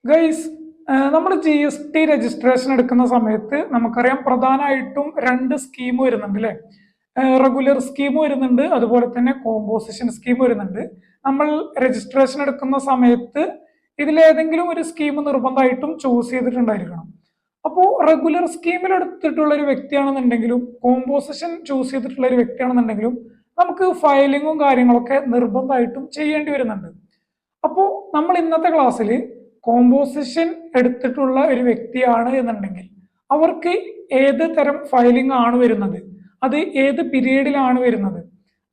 Guys, നമ്മൾ GST registration എടുക്കുന്ന സമയത്ത് നമുക്കറിയാം പ്രധാനമായിട്ടും രണ്ട് സ്കീം വരുന്നുണ്ട് അല്ലെ. റെഗുലർ സ്കീം വരുന്നുണ്ട്, അതുപോലെ തന്നെ കോമ്പോസിഷൻ സ്കീം വരുന്നുണ്ട്. നമ്മൾ രജിസ്ട്രേഷൻ എടുക്കുന്ന സമയത്ത് ഇതിലേതെങ്കിലും ഒരു സ്കീം നിർബന്ധമായിട്ടും ചൂസ് ചെയ്തിട്ടുണ്ടായിരിക്കണം. അപ്പോൾ റെഗുലർ സ്കീമിൽ എടുത്തിട്ടുള്ള ഒരു വ്യക്തിയാണെന്നുണ്ടെങ്കിലും കോമ്പോസിഷൻ ചൂസ് ചെയ്തിട്ടുള്ള ഒരു വ്യക്തിയാണെന്നുണ്ടെങ്കിലും നമുക്ക് ഫയലിങ്ങും കാര്യങ്ങളൊക്കെ നിർബന്ധമായിട്ടും ചെയ്യേണ്ടി വരുന്നുണ്ട്. അപ്പോൾ നമ്മൾ ഇന്നത്തെ ക്ലാസ്സിൽ കോമ്പോസിഷൻ എടുത്തിട്ടുള്ള ഒരു വ്യക്തിയാണ് എന്നുണ്ടെങ്കിൽ അവർക്ക് ഏത് തരം ഫയലിംഗ് ആണ് വരുന്നത്, അത് ഏത് പീരീഡിലാണ് വരുന്നത്,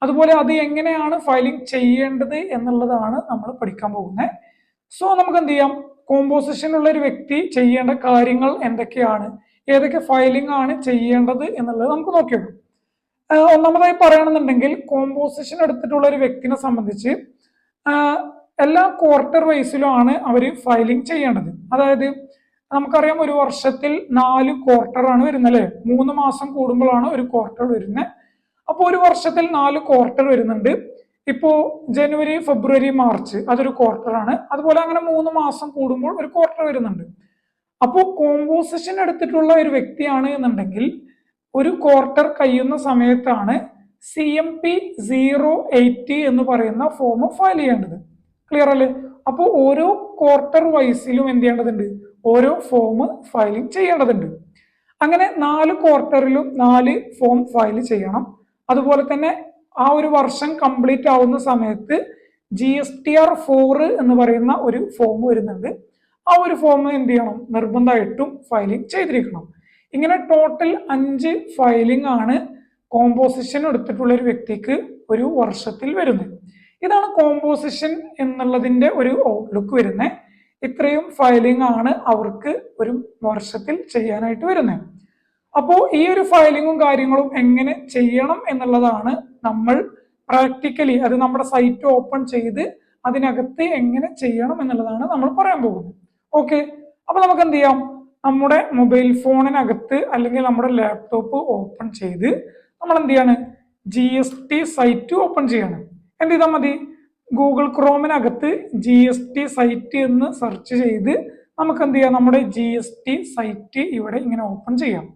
അതുപോലെ അത് എങ്ങനെയാണ് ഫയലിംഗ് ചെയ്യേണ്ടത് എന്നുള്ളതാണ് നമ്മൾ പഠിക്കാൻ പോകുന്നത്. സോ നമുക്ക് എന്ത് ചെയ്യാം, കോമ്പോസിഷനുള്ള ഒരു വ്യക്തി ചെയ്യേണ്ട കാര്യങ്ങൾ എന്തൊക്കെയാണ്, ഏതൊക്കെ ഫയലിംഗ് ആണ് ചെയ്യേണ്ടത് എന്നുള്ളത് നമുക്ക് നോക്കിയോക്കാം. ഒന്നാമതായി പറയുകയാണെന്നുണ്ടെങ്കിൽ കോമ്പോസിഷൻ എടുത്തിട്ടുള്ള ഒരു വ്യക്തിനെ സംബന്ധിച്ച് എല്ലാ ക്വാർട്ടർ വൈസിലുമാണ് അവർ ഫയലിംഗ് ചെയ്യേണ്ടത്. അതായത് നമുക്കറിയാം ഒരു വർഷത്തിൽ 4 ക്വാർട്ടർ ആണ് വരുന്നത് അല്ലെ. 3 മാസം കൂടുമ്പോഴാണ് ഒരു ക്വാർട്ടർ വരുന്നത്. അപ്പോൾ ഒരു വർഷത്തിൽ 4 ക്വാർട്ടർ വരുന്നുണ്ട്. ഇപ്പോ ജനുവരി, ഫെബ്രുവരി, മാർച്ച് അതൊരു ക്വാർട്ടർ ആണ്. അതുപോലെ അങ്ങനെ 3 മാസം കൂടുമ്പോൾ ഒരു ക്വാർട്ടർ വരുന്നുണ്ട്. അപ്പോൾ കോമ്പോസിഷൻ എടുത്തിട്ടുള്ള ഒരു വ്യക്തിയാണ് എന്നുണ്ടെങ്കിൽ ഒരു ക്വാർട്ടർ കഴിയുന്ന സമയത്താണ് CMP 080 എന്ന് പറയുന്ന ഫോം ഫയൽ ചെയ്യേണ്ടത്. ക്ലിയർ അല്ലേ? അപ്പോൾ ഓരോ ക്വാർട്ടർ വൈസിലും എന്ത് ചെയ്യേണ്ടതുണ്ട്, ഓരോ ഫോം ഫയലിംഗ് ചെയ്യേണ്ടതുണ്ട്. അങ്ങനെ 4 ക്വാർട്ടറിലും 4 ഫോം ഫയൽ ചെയ്യണം. അതുപോലെ തന്നെ ആ ഒരു വർഷം കംപ്ലീറ്റ് ആവുന്ന സമയത്ത് GSTR 4 എന്ന് പറയുന്ന ഒരു ഫോം വരുന്നുണ്ട്. ആ ഒരു ഫോം എന്ത് ചെയ്യണം, നിർബന്ധമായിട്ടും ഫയലിംഗ് ചെയ്തിരിക്കണം. ഇങ്ങനെ ടോട്ടൽ 5 ഫയലിംഗ് ആണ് കോമ്പോസിഷൻ എടുത്തിട്ടുള്ള ഒരു വ്യക്തിക്ക് ഒരു വർഷത്തിൽ വരുന്നത്. ഇതാണ് കോമ്പോസിഷൻ എന്നുള്ളതിന്റെ ഒരു ഔട്ട്ലുക്ക് വരുന്നത്. ഇത്രയും ഫയലിംഗ് ആണ് അവർക്ക് ഒരു വർഷത്തിൽ ചെയ്യാനായിട്ട് വരുന്നത്. അപ്പോൾ ഈ ഒരു ഫയലിങ്ങും കാര്യങ്ങളും എങ്ങനെ ചെയ്യണം എന്നുള്ളതാണ് നമ്മൾ പ്രാക്ടിക്കലി, അത് നമ്മുടെ സൈറ്റ് ഓപ്പൺ ചെയ്ത് അതിനകത്ത് എങ്ങനെ ചെയ്യണം എന്നുള്ളതാണ് നമ്മൾ പറയാൻ പോകുന്നത്. ഓക്കെ, അപ്പൊ നമുക്ക് എന്ത് ചെയ്യാം, നമ്മുടെ മൊബൈൽ ഫോണിനകത്ത് അല്ലെങ്കിൽ നമ്മുടെ ലാപ്ടോപ്പ് ഓപ്പൺ ചെയ്ത് നമ്മൾ എന്ത് ചെയ്യാണ്, GST സൈറ്റ് ഓപ്പൺ ചെയ്യണം. എന്ത് ചെയ്താൽ മതി, ഗൂഗിൾ ക്രോമിനകത്ത് GST സൈറ്റ് എന്ന് സെർച്ച് ചെയ്ത് നമുക്ക് എന്ത് ചെയ്യാം, നമ്മുടെ GST സൈറ്റ് ഇവിടെ ഇങ്ങനെ ഓപ്പൺ ചെയ്യാം.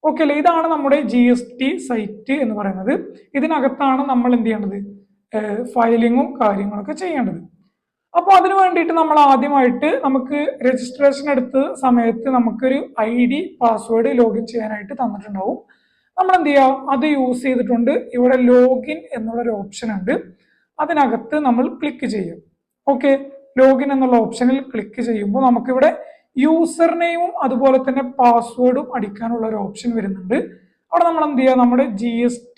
ഓക്കെ അല്ലേ? ഇതാണ് നമ്മുടെ GST സൈറ്റ് എന്ന് പറയുന്നത്. ഇതിനകത്താണ് നമ്മൾ എന്ത് ചെയ്യേണ്ടത്, ഫയലിങ്ങും കാര്യങ്ങളൊക്കെ ചെയ്യേണ്ടത്. അപ്പോൾ അതിനു വേണ്ടിയിട്ട് നമ്മൾ ആദ്യമായിട്ട് നമുക്ക് രജിസ്ട്രേഷൻ എടുത്ത സമയത്ത് നമുക്കൊരു ID പാസ്വേഡ് ലോഗിൻ ചെയ്യാനായിട്ട് തന്നിട്ടുണ്ടാവും. നമ്മൾ എന്ത് ചെയ്യുക, അത് യൂസ് ചെയ്തിട്ടുണ്ട്. ഇവിടെ ലോഗിൻ എന്നുള്ളൊരു ഓപ്ഷൻ ഉണ്ട്, അതിനകത്ത് നമ്മൾ ക്ലിക്ക് ചെയ്യും. ഓക്കെ, ലോഗിൻ എന്നുള്ള ഓപ്ഷനിൽ ക്ലിക്ക് ചെയ്യുമ്പോൾ നമുക്കിവിടെ യൂസർ നെയിമും അതുപോലെ തന്നെ പാസ്വേഡും അടിക്കാനുള്ള ഒരു ഓപ്ഷൻ വരുന്നുണ്ട്. അവിടെ നമ്മൾ എന്ത് ചെയ്യുക, നമ്മുടെ GST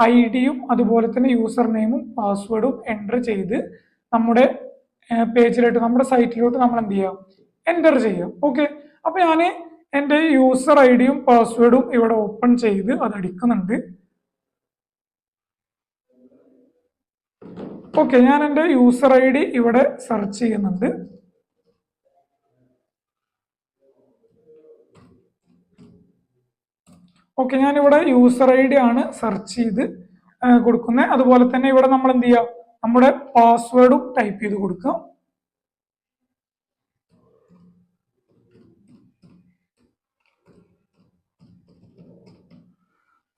ID-യും അതുപോലെ തന്നെ യൂസർ നെയിമും പാസ്വേഡും എൻ്റർ ചെയ്ത് നമ്മുടെ പേജിലോട്ട്, നമ്മുടെ സൈറ്റിലോട്ട് നമ്മൾ എന്ത് ചെയ്യാം, എൻ്റർ ചെയ്യാം. ഓക്കെ, അപ്പൊ ഞാൻ എൻ്റെ യൂസർ ID-യും പാസ്വേഡും ഇവിടെ ഓപ്പൺ ചെയ്ത് അത് അടിക്കുന്നുണ്ട്. ഓക്കെ, ഞാൻ എൻ്റെ യൂസർ ID ഇവിടെ സെർച്ച് ചെയ്യുന്നുണ്ട്. ഓക്കെ, ഞാനിവിടെ യൂസർ ID ആണ് സെർച്ച് ചെയ്ത് കൊടുക്കുന്നത്. അതുപോലെ തന്നെ ഇവിടെ നമ്മൾ എന്ത് ചെയ്യുക, നമ്മുടെ പാസ്വേഡും ടൈപ്പ് ചെയ്ത് കൊടുക്കുക.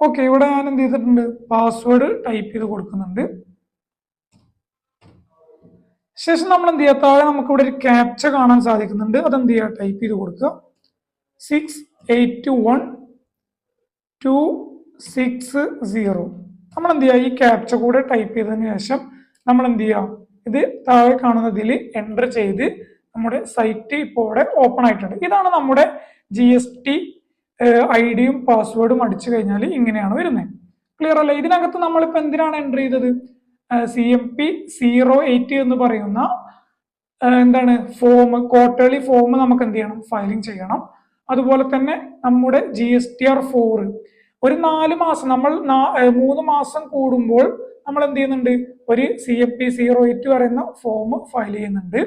ഓക്കെ, ഇവിടെ ഞാൻ എന്ത് ചെയ്തിട്ടുണ്ട്, പാസ്വേഡ് ടൈപ്പ് ചെയ്ത് കൊടുക്കുന്നുണ്ട്. ശേഷം നമ്മൾ എന്ത് ചെയ്യുക, താഴെ നമുക്ക് ഇവിടെ ഒരു ക്യാപ്ച കാണാൻ സാധിക്കുന്നുണ്ട്. അതെന്ത് ചെയ്യുക, ടൈപ്പ് ചെയ്ത് കൊടുക്കുക. 681260. നമ്മൾ എന്ത് ചെയ്യുക, ഈ ക്യാപ്ച കൂടെ ടൈപ്പ് ചെയ്തതിന് ശേഷം നമ്മൾ എന്ത് ചെയ്യുക, ഇത് താഴെ കാണുന്നതിൽ എൻ്റർ ചെയ്ത് നമ്മുടെ സൈറ്റ് ഇപ്പോൾ ഇവിടെ ഓപ്പൺ ആയിട്ടുണ്ട്. ഇതാണ് നമ്മുടെ GST ID-യും പാസ്വേഡും അടിച്ചു കഴിഞ്ഞാൽ ഇങ്ങനെയാണ് വരുന്നത്. ക്ലിയർ അല്ലേ? ഇതിനകത്ത് നമ്മളിപ്പോൾ എന്തിനാണ് എൻ്റർ ചെയ്തത്, CMP 080 എന്ന് പറയുന്ന എന്താണ് ഫോം, ക്വാർട്ടർലി ഫോം നമുക്ക് എന്ത് ചെയ്യണം, ഫയലിംഗ് ചെയ്യണം. അതുപോലെ തന്നെ നമ്മുടെ GSTR 4 ഒരു 4 മാസം, നമ്മൾ 3 മാസം കൂടുമ്പോൾ നമ്മൾ എന്ത് ചെയ്യുന്നുണ്ട്, ഒരു CMP 080 പറയുന്ന ഫോം ഫയൽ ചെയ്യുന്നുണ്ട്.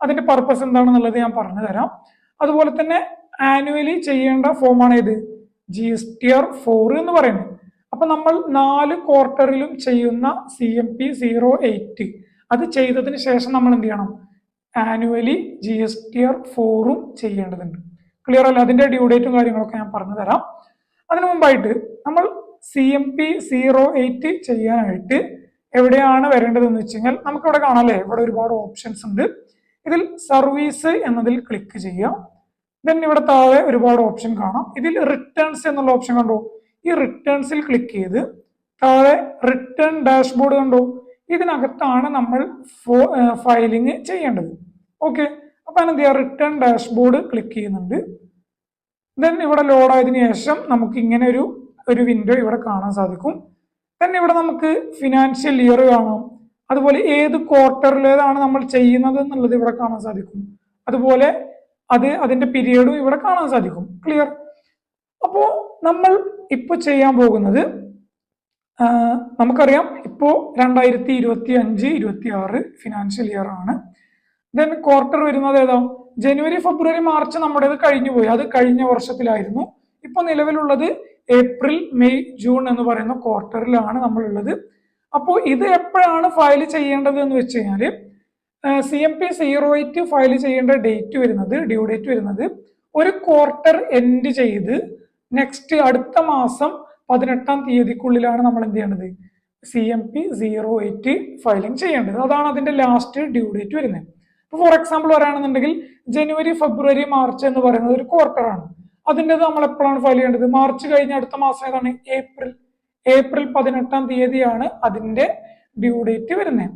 അതിന്റെ പർപ്പസ് എന്താണെന്നുള്ളത് ഞാൻ പറഞ്ഞു തരാം. അതുപോലെ തന്നെ ആനുവലി ചെയ്യേണ്ട ഫോമാണ് ഇത് GSTR 4 എന്ന് പറയുന്നത്. അപ്പൊ നമ്മൾ 4 ക്വാർട്ടറിലും ചെയ്യുന്ന CMP 080 അത് ചെയ്തതിന് ശേഷം നമ്മൾ എന്ത് ചെയ്യണം, ആനുവലി GSTR4 ചെയ്യേണ്ടതുണ്ട്. ക്ലിയർ അല്ല? അതിന്റെ ഡ്യൂ ഡേറ്റും കാര്യങ്ങളൊക്കെ ഞാൻ പറഞ്ഞു തരാം. അതിനു മുമ്പായിട്ട് നമ്മൾ CMP08 ചെയ്യാനായിട്ട് എവിടെയാണ് വരേണ്ടതെന്ന് വെച്ച് കഴിഞ്ഞാൽ നമുക്കിവിടെ കാണാം അല്ലേ, ഇവിടെ ഒരുപാട് ഓപ്ഷൻസ് ഉണ്ട്. ഇതിൽ സർവീസ് എന്നതിൽ ക്ലിക്ക് ചെയ്യാം. ദെൻ ഇവിടെ താഴെ ഒരുപാട് ഓപ്ഷൻ കാണാം. ഇതിൽ റിട്ടേൺസ് എന്നുള്ള ഓപ്ഷൻ കണ്ടോ? ഈ റിട്ടേൺസിൽ ക്ലിക്ക് ചെയ്ത് താഴെ റിട്ടേൺ ഡാഷ്ബോർഡ് കണ്ടോ? ഇതിനകത്താണ് നമ്മൾ ഫയലിംഗ് ചെയ്യേണ്ടത്. ഓക്കെ, അപ്പൊ എന്ത് ചെയ്യാം, റിട്ടേൺ ഡാഷ്ബോർഡ് ക്ലിക്ക് ചെയ്യുന്നുണ്ട്. ദെൻ ഇവിടെ ലോഡ് ആയതിനു ശേഷം നമുക്ക് ഇങ്ങനെ ഒരു വിൻഡോ ഇവിടെ കാണാൻ സാധിക്കും. ദെൻ ഇവിടെ നമുക്ക് ഫിനാൻഷ്യൽ ഇയർ കാണാം, അതുപോലെ ഏത് ക്വാർട്ടറിലേതാണ് നമ്മൾ ചെയ്യുന്നത് എന്നുള്ളത് ഇവിടെ കാണാൻ സാധിക്കും. അതുപോലെ അതിന്റെ പീരിയഡും ഇവിടെ കാണാൻ സാധിക്കും. ക്ലിയർ? അപ്പോ നമ്മൾ ഇപ്പൊ ചെയ്യാൻ പോകുന്നത്, നമുക്കറിയാം ഇപ്പോ 2025-26 ഫിനാൻഷ്യൽ ഇയർ ആണ്. ദെൻ ക്വാർട്ടർ വരുന്നത് ഏതാ? ജനുവരി, ഫെബ്രുവരി, മാർച്ച് നമ്മുടേത് കഴിഞ്ഞു പോയി, അത് കഴിഞ്ഞ വർഷത്തിലായിരുന്നു. ഇപ്പൊ നിലവിലുള്ളത് ഏപ്രിൽ, മെയ്, ജൂൺ എന്ന് പറയുന്ന ക്വാർട്ടറിലാണ് നമ്മളുള്ളത്. അപ്പോൾ ഇത് എപ്പോഴാണ് ഫയൽ ചെയ്യേണ്ടത് എന്ന് വെച്ച് കഴിഞ്ഞാല് CMP08 ഫയൽ ചെയ്യേണ്ട ഡേറ്റ് വരുന്നത്, ഡ്യൂ ഡേറ്റ് വരുന്നത് ഒരു ക്വാർട്ടർ എൻഡ് ചെയ്ത് നെക്സ്റ്റ് അടുത്ത മാസം 18-ാം തീയതിക്കുള്ളിലാണ് നമ്മൾ എന്ത് ചെയ്യേണ്ടത്? CMP08 ഫയലിംഗ് ചെയ്യേണ്ടത്. അതാണ് അതിന്റെ ലാസ്റ്റ് ഡ്യൂ ഡേറ്റ് വരുന്നത്. ഇപ്പൊ ഫോർ എക്സാമ്പിൾ പറയുകയാണെന്നുണ്ടെങ്കിൽ ജനുവരി, ഫെബ്രുവരി, മാർച്ച് എന്ന് പറയുന്നത് ഒരു ക്വാർട്ടർ ആണ്. അതിൻ്റെത് നമ്മൾ എപ്പോഴാണ് ഫയൽ ചെയ്യേണ്ടത്? മാർച്ച് കഴിഞ്ഞ അടുത്ത മാസം ഏതാണ്? ഏപ്രിൽ 18-ാം തീയതിയാണ് അതിന്റെ ഡ്യൂ ഡേറ്റ് വരുന്നത്.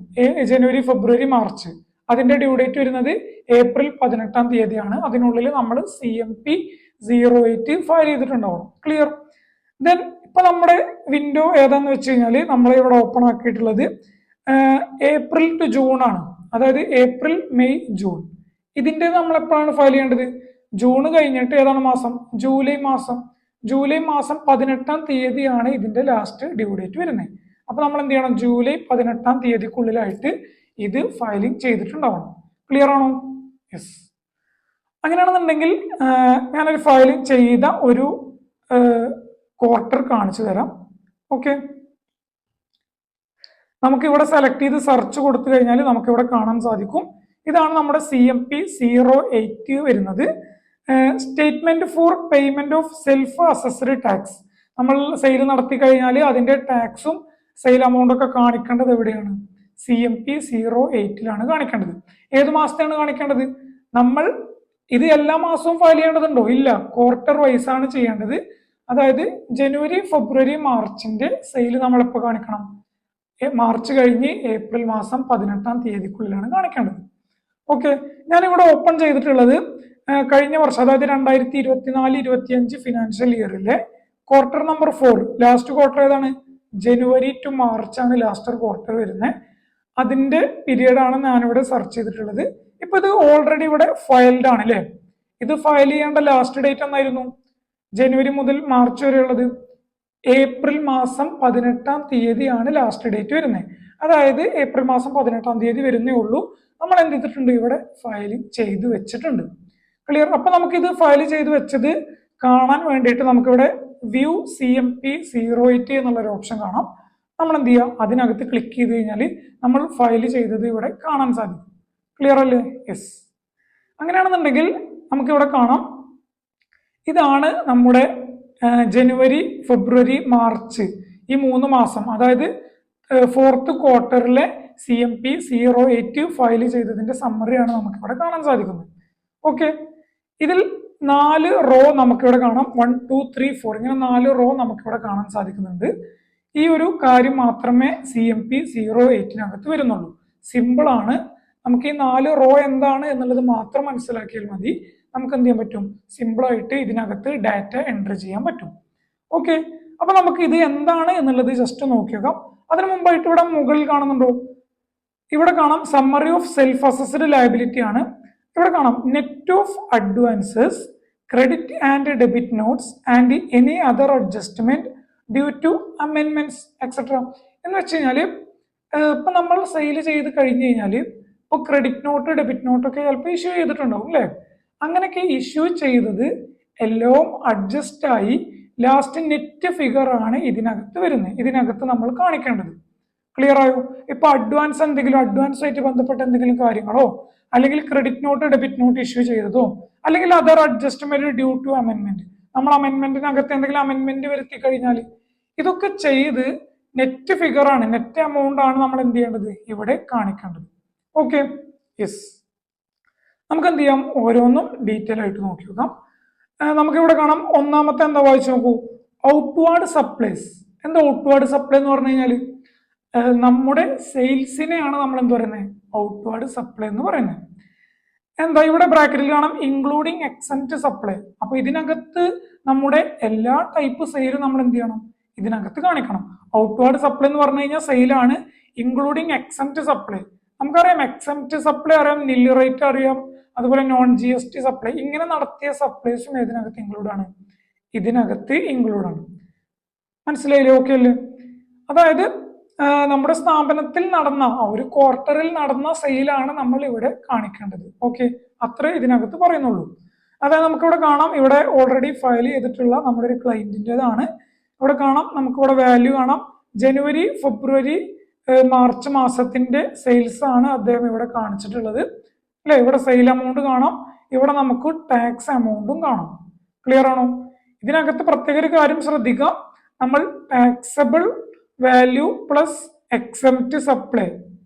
ജനുവരി, ഫെബ്രുവരി, മാർച്ച് അതിന്റെ ഡ്യൂ ഡേറ്റ് വരുന്നത് ഏപ്രിൽ 18-ാം തീയതിയാണ്. അതിനുള്ളിൽ നമ്മൾ CMP08 ഫയൽ ചെയ്തിട്ടുണ്ടാവണം. ക്ലിയർ? ദെൻ ഇപ്പൊ നമ്മുടെ വിൻഡോ ഏതാന്ന് വെച്ച് കഴിഞ്ഞാൽ നമ്മൾ ഇവിടെ ഓപ്പൺ ആക്കിയിട്ടുള്ളത് ഏപ്രിൽ ടു ജൂൺ ആണ്. അതായത് ഏപ്രിൽ, മെയ്, ജൂൺ. ഇതിന്റെ നമ്മൾ എപ്പോഴാണ് ഫയൽ ചെയ്യേണ്ടത്? ജൂൺ കഴിഞ്ഞിട്ട് ഏതാണ് മാസം? ജൂലൈ മാസം. ജൂലൈ മാസം 18-ാം തീയതിയാണ് ഇതിന്റെ ലാസ്റ്റ് ഡ്യൂ ഡേറ്റ് വരുന്നത്. അപ്പൊ നമ്മൾ എന്ത് ചെയ്യണം? ജൂലൈ 18-ാം തീയതിക്കുള്ളിലായിട്ട് ഇത് ഫയലിംഗ് ചെയ്തിട്ടുണ്ടാവണം. ക്ലിയർ ആണോ? യെസ്. അങ്ങനെയാണെന്നുണ്ടെങ്കിൽ ഞാനൊരു ഫയലിംഗ് ചെയ്ത ഒരു ക്വാർട്ടർ കാണിച്ചു തരാം. ഓക്കെ, നമുക്കിവിടെ സെലക്ട് ചെയ്ത് സെർച്ച് കൊടുത്തു കഴിഞ്ഞാൽ നമുക്കിവിടെ കാണാൻ സാധിക്കും. ഇതാണ് നമ്മുടെ CMP08 വരുന്നത്. Statement four payment of self assessed tax. നമ്മൾ സെയിൽ നടത്തി കഴിഞ്ഞാൽ അതിന്റെ ടാക്സും സെയിൽ എമൗണ്ട് ഒക്കെ കാണിക്കേണ്ടത് എവിടെയാണ്? CMP08 കാണിക്കേണ്ടത്. ഏത് മാസത്തെയാണ് കാണിക്കേണ്ടത്? നമ്മൾ ഇത് എല്ലാ മാസവും ഫയൽ ചെയ്യേണ്ടതുണ്ടോ? ഇല്ല, ക്വാർട്ടർ വൈസ് ആണ് ചെയ്യേണ്ടത്. അതായത് ജനുവരി, ഫെബ്രുവരി, മാർച്ചിന്റെ സെയിൽ നമ്മളെപ്പോൾ കാണിക്കണം? മാർച്ച് കഴിഞ്ഞ് ഏപ്രിൽ മാസം 18-ാം തീയതിക്കുള്ളിലാണ് കാണിക്കേണ്ടത്. ഓക്കെ, ഞാനിവിടെ ഓപ്പൺ ചെയ്തിട്ടുള്ളത് കഴിഞ്ഞ വർഷം, അതായത് 2024-25 ഫിനാൻഷ്യൽ ഇയറിലെ ക്വാർട്ടർ നമ്പർ 4, ലാസ്റ്റ് ക്വാർട്ടർ ഏതാണ്? ജനുവരി ടു മാർച്ച് ആണ് ലാസ്റ്റ് ക്വാർട്ടർ വരുന്നത്. അതിന്റെ പീരീഡ് ആണ് ഞാനിവിടെ സെർച്ച് ചെയ്തിട്ടുള്ളത്. ഇപ്പൊ ഇത് ഓൾറെഡി ഇവിടെ ഫയൽഡ് ആണ് അല്ലെ? ഇത് ഫയൽ ചെയ്യേണ്ട ലാസ്റ്റ് ഡേറ്റ് എന്നായിരുന്നു? ജനുവരി മുതൽ മാർച്ച് വരെ ഉള്ളത് ഏപ്രിൽ മാസം 18-ാം തീയതിയാണ് ലാസ്റ്റ് ഡേറ്റ് വരുന്നത്. അതായത് ഏപ്രിൽ മാസം 18-ാം തീയതി വരുന്നേ ഉള്ളൂ. നമ്മൾ എന്ത് ചെയ്തിട്ടുണ്ട്? ഇവിടെ ഫയലിംഗ് ചെയ്തു വെച്ചിട്ടുണ്ട്. ക്ലിയർ? അപ്പൊ നമുക്കിത് ഫയൽ ചെയ്ത് വെച്ചത് കാണാൻ വേണ്ടിയിട്ട് നമുക്കിവിടെ വ്യൂ CMP08 എന്നുള്ളൊരു ഓപ്ഷൻ കാണാം. നമ്മൾ എന്ത് ചെയ്യുക? അതിനകത്ത് ക്ലിക്ക് ചെയ്ത് കഴിഞ്ഞാൽ നമ്മൾ ഫയൽ ചെയ്തത് ഇവിടെ കാണാൻ സാധിക്കും. ക്ലിയർ അല്ലേ? യെസ്. അങ്ങനെയാണെന്നുണ്ടെങ്കിൽ നമുക്കിവിടെ കാണാം, ഇതാണ് നമ്മുടെ ജനുവരി, ഫെബ്രുവരി, മാർച്ച് ഈ 3 മാസം, അതായത് 4th ക്വാർട്ടറിലെ CMP08 ഫയൽ ചെയ്തതിന്റെ സമ്മറിയാണ് നമുക്കിവിടെ കാണാൻ സാധിക്കുന്നത്. ഓക്കെ, ഇതിൽ 4 റോ നമുക്കിവിടെ കാണാം. 1, 2, 3, 4 ഇങ്ങനെ 4 റോ നമുക്കിവിടെ കാണാൻ സാധിക്കുന്നുണ്ട്. ഈ ഒരു കാര്യം മാത്രമേ CMP08 വരുന്നുള്ളൂ. സിമ്പിൾ ആണ്. നമുക്ക് ഈ 4 റോ എന്താണ് എന്നുള്ളത് മാത്രം മനസ്സിലാക്കിയാൽ മതി. നമുക്ക് എന്ത് ചെയ്യാൻ പറ്റും? സിമ്പിൾ ആയിട്ട് ഇതിനകത്ത് ഡാറ്റ എൻട്രി ചെയ്യാൻ പറ്റും. ഓക്കെ, അപ്പൊ നമുക്ക് ഇത് എന്താണ് എന്നുള്ളത് ജസ്റ്റ് നോക്കിയേക്കാം. അതിനു മുമ്പായിട്ട് ഇവിടെ മുകളിൽ കാണുന്നുണ്ടോ? ഇവിടെ കാണാം summary of self assessed liability ആണ്. ഇവിടെ കാണാം net of advances, credit and debit notes and any other adjustment due to അമെൻമെന്റ്സ് എക്സെട്ര എന്ന് വെച്ച് കഴിഞ്ഞാല് ഇപ്പൊ നമ്മൾ സെയിൽ ചെയ്ത് കഴിഞ്ഞു കഴിഞ്ഞാല് ഇപ്പൊ ക്രെഡിറ്റ് നോട്ട്, ഡെബിറ്റ് നോട്ട് ഒക്കെ ചിലപ്പോൾ ഇഷ്യൂ ചെയ്തിട്ടുണ്ടാവും അല്ലെ? അങ്ങനെയൊക്കെ ഇഷ്യൂ ചെയ്തത് എല്ലാം അഡ്ജസ്റ്റ് ആയി ലാസ്റ്റ് നെറ്റ് ഫിഗർ ആണ് ഇതിനകത്ത് വരുന്നത്. ഇതിനകത്ത് നമ്മൾ കാണിക്കേണ്ടത്. ക്ലിയർ ആയോ? ഇപ്പൊ അഡ്വാൻസ് ആയിട്ട് ബന്ധപ്പെട്ട എന്തെങ്കിലും കാര്യങ്ങളോ അല്ലെങ്കിൽ credit note debit note issue ചെയ്തതോ, അല്ലെങ്കിൽ other adjustment due to amendment, നമ്മൾ അമെന്റ്മെന്റിനകത്ത് എന്തെങ്കിലും അമെന്റ്മെന്റ് വരുത്തി കഴിഞ്ഞാൽ ഇതൊക്കെ ചെയ്ത് നെറ്റ് ഫിഗർ ആണ്, നെറ്റ് എമൗണ്ട് ആണ് നമ്മൾ എന്ത് ചെയ്യേണ്ടത് ഇവിടെ കാണിക്കേണ്ടത്. Okay, yes. നമുക്ക് എന്ത് ചെയ്യാം, ഓരോന്നും ഡീറ്റെയിൽ ആയിട്ട് നോക്കി നോക്കാം. നമുക്കിവിടെ കാണാം, ഒന്നാമത്തെ എന്താ വായിച്ചു നോക്കൂ, ഔട്ട്വാർഡ് സപ്ലൈസ്. എന്താ ഔട്ട്വാർഡ് സപ്ലൈ എന്ന് പറഞ്ഞു കഴിഞ്ഞാൽ നമ്മുടെ സെയിൽസിനെയാണ് നമ്മൾ എന്ത് പറയുന്നത്, ഔട്ട്വാർഡ് സപ്ലൈ എന്ന് പറയുന്നത്. എന്താ ഇവിടെ ബ്രാക്കറ്റിൽ കാണാം ഇൻക്ലൂഡിങ് എക്സെപ്റ്റ് സപ്ലൈ. അപ്പൊ ഇതിനകത്ത് നമ്മുടെ എല്ലാ ടൈപ്പ് സെയിലും നമ്മൾ എന്ത് ചെയ്യണം, ഇതിനകത്ത് കാണിക്കണം. ഔട്ട്വാർഡ് സപ്ലൈ എന്ന് പറഞ്ഞു കഴിഞ്ഞാൽ സെയിലാണ്. ഇൻക്ലൂഡിങ് എക്സെപ്റ്റ് സപ്ലൈ നമുക്കറിയാം, എക്സെപ്റ്റ് സപ്ലൈ അറിയാം, നിൽ റേറ്റ് അറിയാം, അതുപോലെ നോൺ GST സപ്ലൈ, ഇങ്ങനെ നടത്തിയ സപ്ലൈസും ഇതിനകത്ത് ഇൻക്ലൂഡ് ആണ്, ഇതിനകത്ത് ഇൻക്ലൂഡ് ആണ്. മനസ്സിലായില്ലേ? ഓക്കെ അല്ലേ? അതായത് നമ്മുടെ സ്ഥാപനത്തിൽ നടന്ന ഒരു ക്വാർട്ടറിൽ നടന്ന സെയിലാണ് നമ്മൾ ഇവിടെ കാണിക്കേണ്ടത്. ഓക്കെ, അത്രേ ഇതിനകത്ത് പറയുന്നുള്ളൂ. അതായത് നമുക്കിവിടെ കാണാം, ഇവിടെ ഓൾറെഡി ഫയൽ ചെയ്തിട്ടുള്ള നമ്മുടെ ഒരു ക്ലയന്റിൻ്റെതാണ്. ഇവിടെ കാണാം, നമുക്കിവിടെ വാല്യൂ കാണാം, ജനുവരി ഫെബ്രുവരി മാർച്ച് മാസത്തിന്റെ സെയിൽസ് ആണ് അദ്ദേഹം ഇവിടെ കാണിച്ചിട്ടുള്ളത് അല്ലെ. ഇവിടെ സെയിൽ എമൗണ്ട് കാണാം, ഇവിടെ നമുക്ക് ടാക്സ് എമൗണ്ടും കാണാം. ക്ലിയർ ആണോ? ഇതിനകത്ത് പ്രത്യേക ഒരു കാര്യം ശ്രദ്ധിക്കാം, നമ്മൾ taxable value plus except supply.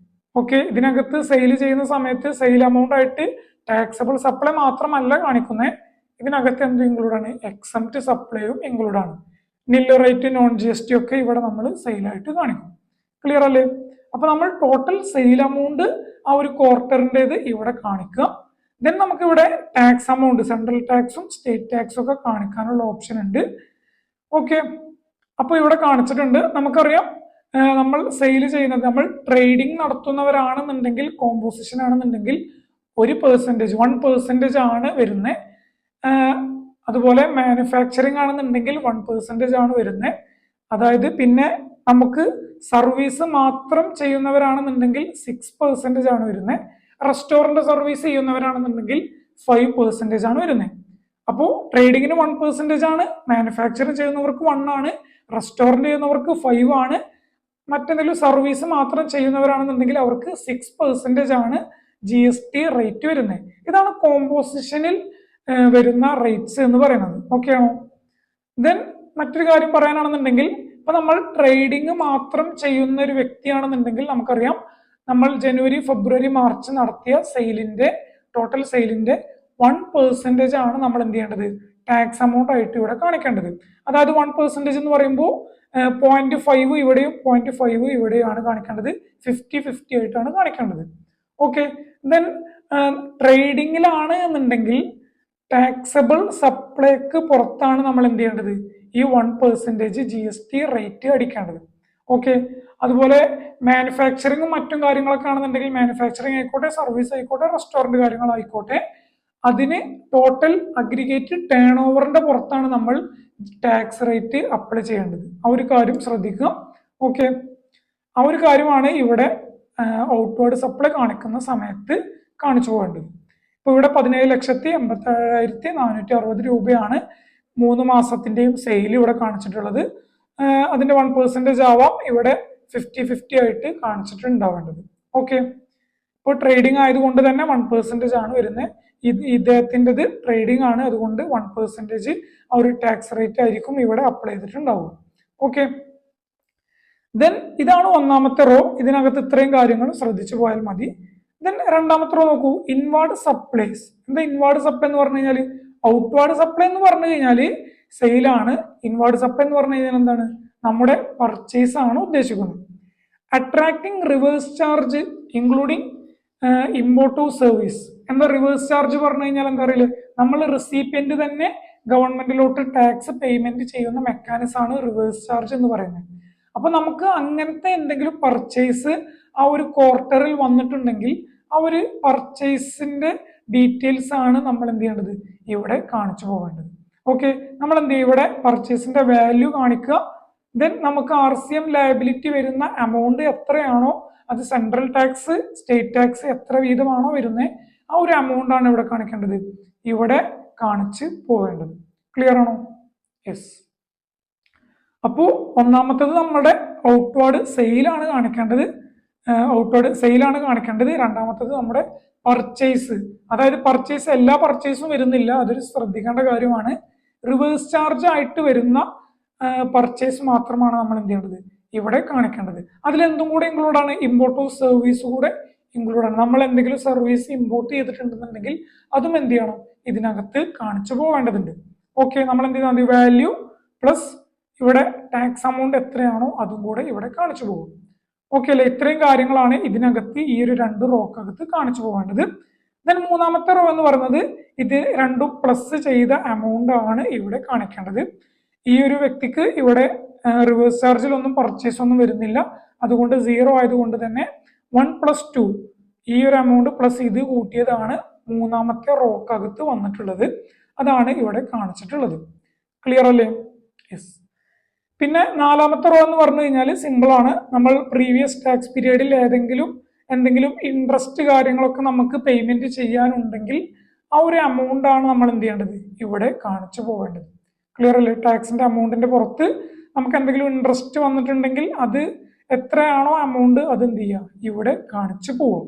Okay, ഇതിനകത്ത് സെയിൽ ചെയ്യുന്ന സമയത്ത് സെയിൽ എമൗണ്ട് ആയിട്ട് ടാക്സബിൾ സപ്ലൈ മാത്രമല്ല കാണിക്കുന്നത്, ഇതിനകത്ത് എന്ത് ഇൻക്ലൂഡ് ആണ്, എക്സെപ്റ്റ് സപ്ലൈയും ഇൻക്ലൂഡ് ആണ്. നിൽ റേറ്റ് നോൺ GST ഒക്കെ ഇവിടെ നമ്മൾ സെയിലായിട്ട് കാണിക്കും. ക്ലിയർ അല്ലേ? അപ്പൊ നമ്മൾ ടോട്ടൽ സെയിൽ എമൗണ്ട് ആ ഒരു ക്വാർട്ടറിൻ്റെത് ഇവിടെ കാണിക്കുക. ദെൻ നമുക്ക് ഇവിടെ ടാക്സ് എമൗണ്ട്, സെൻട്രൽ ടാക്സും സ്റ്റേറ്റ് ടാക്സും ഒക്കെ കാണിക്കാനുള്ള ഓപ്ഷൻ ഉണ്ട്. ഓക്കെ, അപ്പൊ ഇവിടെ കാണിച്ചിട്ടുണ്ട്. നമുക്കറിയാം, നമ്മൾ സെയിൽ ചെയ്യുന്നത്, നമ്മൾ ട്രേഡിംഗ് നടത്തുന്നവരാണെന്നുണ്ടെങ്കിൽ, കോമ്പോസിഷൻ ആണെന്നുണ്ടെങ്കിൽ 1% ആണ് വരുന്നത്. അതുപോലെ മാനുഫാക്ചറിങ് ആണെന്നുണ്ടെങ്കിൽ 1% ആണ് വരുന്നത്. അതായത് പിന്നെ നമുക്ക് സർവീസ് മാത്രം ചെയ്യുന്നവരാണെന്നുണ്ടെങ്കിൽ 6% ആണ് വരുന്നത്. റെസ്റ്റോറന്റ് സർവീസ് ചെയ്യുന്നവരാണെന്നുണ്ടെങ്കിൽ 5% ആണ് വരുന്നത്. അപ്പോൾ ട്രേഡിങ്ങിന് 1% ആണ്, മാനുഫാക്ചറിങ് ചെയ്യുന്നവർക്ക് 1 ആണ്, റെസ്റ്റോറന്റ് ചെയ്യുന്നവർക്ക് 5 ആണ്, മറ്റെന്തെങ്കിലും സർവീസ് മാത്രം ചെയ്യുന്നവരാണെന്നുണ്ടെങ്കിൽ അവർക്ക് 6% ആണ് GST റേറ്റ് വരുന്നത്. ഇതാണ് കോമ്പോസിഷനിൽ വരുന്ന റേറ്റ്സ് എന്ന് പറയുന്നത്. ഓക്കെ ആണോ? ദെൻ മറ്റൊരു കാര്യം പറയാനാണെന്നുണ്ടെങ്കിൽ, ഇപ്പൊ നമ്മൾ ട്രേഡിങ് മാത്രം ചെയ്യുന്ന ഒരു വ്യക്തിയാണെന്നുണ്ടെങ്കിൽ നമുക്കറിയാം, നമ്മൾ ജനുവരി ഫെബ്രുവരി മാർച്ച് നടത്തിയ സെയിലിന്റെ ടോട്ടൽ സെയിലിന്റെ 1% ആണ് നമ്മൾ എന്ത് ചെയ്യേണ്ടത്, ടാക്സ് എമൗണ്ട് ആയിട്ട് ഇവിടെ കാണിക്കേണ്ടത്. അതായത് 1% എന്ന് പറയുമ്പോൾ 0.5 ഇവിടെയും 0.5 ഇവിടെയാണ് കാണിക്കേണ്ടത്. 50-50 ആയിട്ടാണ് കാണിക്കേണ്ടത്. ഓക്കെ, ദെൻ ട്രേഡിങ്ങിലാണ് എന്നുണ്ടെങ്കിൽ ടാക്സബിൾ സപ്ലൈക്ക് പുറത്താണ് നമ്മൾ എന്ത് ചെയ്യേണ്ടത്, ഈ 1% GST റേറ്റ് അടിക്കേണ്ടത്. ഓക്കെ, അതുപോലെ മാനുഫാക്ചറിങ്ങും മറ്റും കാര്യങ്ങളൊക്കെ ആണെന്നുണ്ടെങ്കിൽ, മാനുഫാക്ചറിങ് ആയിക്കോട്ടെ, സർവീസ് ആയിക്കോട്ടെ, റെസ്റ്റോറന്റ് കാര്യങ്ങളായിക്കോട്ടെ, അതിന് ടോട്ടൽ അഗ്രിഗേറ്റ് ടേൺ ഓവറിന്റെ പുറത്താണ് നമ്മൾ ടാക്സ് റേറ്റ് അപ്ലൈ ചെയ്യേണ്ടത്. ആ ഒരു കാര്യം ശ്രദ്ധിക്കുക. ഓക്കെ, ആ ഒരു കാര്യമാണ് ഇവിടെ ഔട്ട്വേർഡ് സപ്ലൈ കാണിക്കുന്ന സമയത്ത് കാണിച്ചു പോകേണ്ടത്. ഇപ്പൊ ഇവിടെ 17,87,460 രൂപയാണ് 3 മാസത്തിന്റെയും സെയിൽ ഇവിടെ കാണിച്ചിട്ടുള്ളത്. അതിന്റെ 1% ആവാം, ഇവിടെ 50-50 ആയിട്ട് കാണിച്ചിട്ടുണ്ടാവേണ്ടത്. ഓക്കെ, ഇപ്പോൾ ട്രേഡിംഗ് ആയതുകൊണ്ട് തന്നെ 1% ആണ് വരുന്നത്. ഇദ്ദേഹത്തിൻ്റെത് ട്രേഡിംഗ് ആണ്, അതുകൊണ്ട് 1% ആ ഒരു ടാക്സ് റേറ്റ് ആയിരിക്കും ഇവിടെ അപ്ലൈ ചെയ്തിട്ടുണ്ടാവുക. ഓക്കെ, ദെൻ ഇതാണ് ഒന്നാമത്തെ റോ. ഇതിനകത്ത് ഇത്രയും കാര്യങ്ങൾ ശ്രദ്ധിച്ചു പോയാൽ മതി. ദെൻ രണ്ടാമത്തെ റോ നോക്കൂ, ഇൻവാർഡ് സപ്ലൈസ്. എന്താ ഇൻവാർഡ് സപ്ലൈ എന്ന് പറഞ്ഞു കഴിഞ്ഞാൽ? ഔട്ട്വാർഡ് സപ്ലൈ എന്ന് പറഞ്ഞു കഴിഞ്ഞാൽ സെയിലാണ്. ഇൻവാർഡ് സപ്ലൈ എന്ന് പറഞ്ഞു കഴിഞ്ഞാൽ എന്താണ്? നമ്മുടെ പർച്ചേസ് ആണ് ഉദ്ദേശിക്കുന്നത്. Attracting reverse charge including import of service. എന്താ റിവേഴ്സ് ചാർജ് പറഞ്ഞു കഴിഞ്ഞാൽ? എന്താ അറിയില്ല, നമ്മൾ റെസിപ്പിയന്റ് തന്നെ ഗവൺമെന്റിലോട്ട് ടാക്സ് പേയ്മെന്റ് ചെയ്യുന്ന മെക്കാനിസം ആണ് റിവേഴ്സ് ചാർജ് എന്ന് പറയുന്നത്. അപ്പൊ നമുക്ക് അങ്ങനത്തെ എന്തെങ്കിലും പർച്ചേസ് ആ ഒരു ക്വാർട്ടറിൽ വന്നിട്ടുണ്ടെങ്കിൽ ആ ഒരു പർച്ചേസിന്റെ ഡീറ്റെയിൽസ് ആണ് നമ്മൾ എന്ത് ചെയ്യേണ്ടത്, ഇവിടെ കാണിച്ചു പോകേണ്ടത്. ഓക്കെ, നമ്മൾ എന്ത് ചെയ്യും, ഇവിടെ പർച്ചേസിന്റെ വാല്യൂ കാണിക്കുക. ദെൻ നമുക്ക് RCM ലയബിലിറ്റി വരുന്ന എമൗണ്ട് എത്രയാണോ, അത് സെൻട്രൽ ടാക്സ് സ്റ്റേറ്റ് ടാക്സ് എത്ര വീതമാണോ വരുന്നത്, ആ ഒരു എമൗണ്ട് ആണ് ഇവിടെ കാണിക്കേണ്ടത്, ഇവിടെ കാണിച്ച് പോവേണ്ടത്. ക്ലിയർ ആണോ? യെസ്. അപ്പോൾ ഒന്നാമത്തേത് നമ്മുടെ ഔട്ട്വാർഡ് സെയിലാണ് കാണിക്കേണ്ടത്. ഔട്ട്വേർഡ് സെയിലാണ് കാണിക്കേണ്ടത്. രണ്ടാമത്തത് നമ്മുടെ പർച്ചേസ്, അതായത് പർച്ചേസ് എല്ലാ പർച്ചേസും വരുന്നില്ല, അതൊരു ശ്രദ്ധിക്കേണ്ട കാര്യമാണ്. റിവേഴ്സ് ചാർജ് ആയിട്ട് വരുന്ന പർച്ചേസ് മാത്രമാണ് നമ്മൾ എന്ത് ചെയ്യേണ്ടത് ഇവിടെ കാണിക്കേണ്ടത്. അതിലെന്തും കൂടെ ഇൻക്ലൂഡ് ആണ്, ഇമ്പോർട്ട് ഓഫ് സർവീസ് കൂടെ ഇൻക്ലൂഡ് ആണ്. നമ്മൾ എന്തെങ്കിലും സർവീസ് ഇമ്പോർട്ട് ചെയ്തിട്ടുണ്ടെന്നുണ്ടെങ്കിൽ അതും എന്ത് ചെയ്യണം, ഇതിനകത്ത് കാണിച്ചു പോവേണ്ടതുണ്ട്. ഓക്കെ, നമ്മൾ എന്ത് ചെയ്താൽ മതി, വാല്യൂ പ്ലസ് ഇവിടെ ടാക്സ് എമൗണ്ട് എത്രയാണോ അതും കൂടെ ഇവിടെ കാണിച്ചു പോകും. ഓക്കെ അല്ലെ? ഇത്രയും കാര്യങ്ങളാണ് ഇതിനകത്ത് ഈ ഒരു 2 റോക്കകത്ത് കാണിച്ചു പോകേണ്ടത്. ദെൻ മൂന്നാമത്തെ റോ എന്ന് പറയുന്നത് ഇത് രണ്ടും പ്ലസ് ചെയ്ത എമൗണ്ട് ആണ് ഇവിടെ കാണിക്കേണ്ടത്. ഈ ഒരു വ്യക്തിക്ക് ഇവിടെ റിവേഴ്സ് ചാർജിലൊന്നും പർച്ചേസ് ഒന്നും വരുന്നില്ല, അതുകൊണ്ട് 0 ആയതുകൊണ്ട് തന്നെ 1+2 ഈ ഒരു എമൗണ്ട് പ്ലസ് ഇത് കൂട്ടിയതാണ് മൂന്നാമത്തെ റോക്കകത്ത് വന്നിട്ടുള്ളത്. അതാണ് ഇവിടെ കാണിച്ചിട്ടുള്ളത്. ക്ലിയർ അല്ലേ? യെസ്. പിന്നെ നാലാമത്തെ റോ എന്ന് പറഞ്ഞു കഴിഞ്ഞാൽ സിമ്പിൾ ആണ്. നമ്മൾ പ്രീവിയസ് ടാക്സ് പീരീഡിൽ എന്തെങ്കിലും ഇൻട്രസ്റ്റ് കാര്യങ്ങളൊക്കെ നമുക്ക് പേയ്മെന്റ് ചെയ്യാനുണ്ടെങ്കിൽ ആ ഒരു എമൗണ്ട് ആണ് നമ്മൾ എന്ത് ചെയ്യേണ്ടത് ഇവിടെ കാണിച്ചു പോകേണ്ടത്. ക്ലിയർ അല്ലേ? ടാക്സിന്റെ എമൗണ്ടിന്റെ പുറത്ത് നമുക്ക് എന്തെങ്കിലും ഇൻട്രസ്റ്റ് വന്നിട്ടുണ്ടെങ്കിൽ അത് എത്രയാണോ എമൗണ്ട് അത് എന്ത് ചെയ്യുക ഇവിടെ കാണിച്ചു പോകും.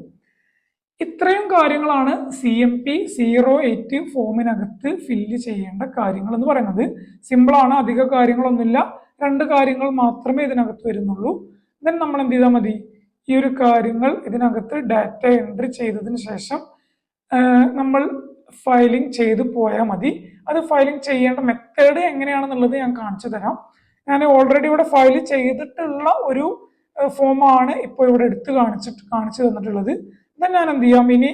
ഇത്രയും കാര്യങ്ങളാണ് CMP 08 ഫോമിനകത്ത് ഫില്ല് ചെയ്യേണ്ട കാര്യങ്ങൾ എന്ന് പറയുന്നത്. സിമ്പിളാണ്, അധിക കാര്യങ്ങളൊന്നുമില്ല, 2 കാര്യങ്ങൾ മാത്രമേ ഇതിനകത്ത് വരുന്നുള്ളൂ. ദെൻ നമ്മൾ എന്ത് ചെയ്താൽ മതി, ഈ ഒരു കാര്യങ്ങൾ ഇതിനകത്ത് ഡാറ്റ എൻട്രി ചെയ്തതിന് ശേഷം നമ്മൾ ഫയലിംഗ് ചെയ്ത് പോയാൽ മതി. അത് ഫയലിംഗ് ചെയ്യേണ്ട മെത്തേഡ് എങ്ങനെയാണെന്നുള്ളത് ഞാൻ കാണിച്ചു തരാം. ഞാൻ ഓൾറെഡി ഇവിടെ ഫയൽ ചെയ്തിട്ടുള്ള ഒരു ഫോമാണ് ഇപ്പോൾ ഇവിടെ എടുത്ത് കാണിച്ചു തന്നിട്ടുള്ളത്. ദെൻ ഞാൻ എന്ത് ചെയ്യാം, ഇനി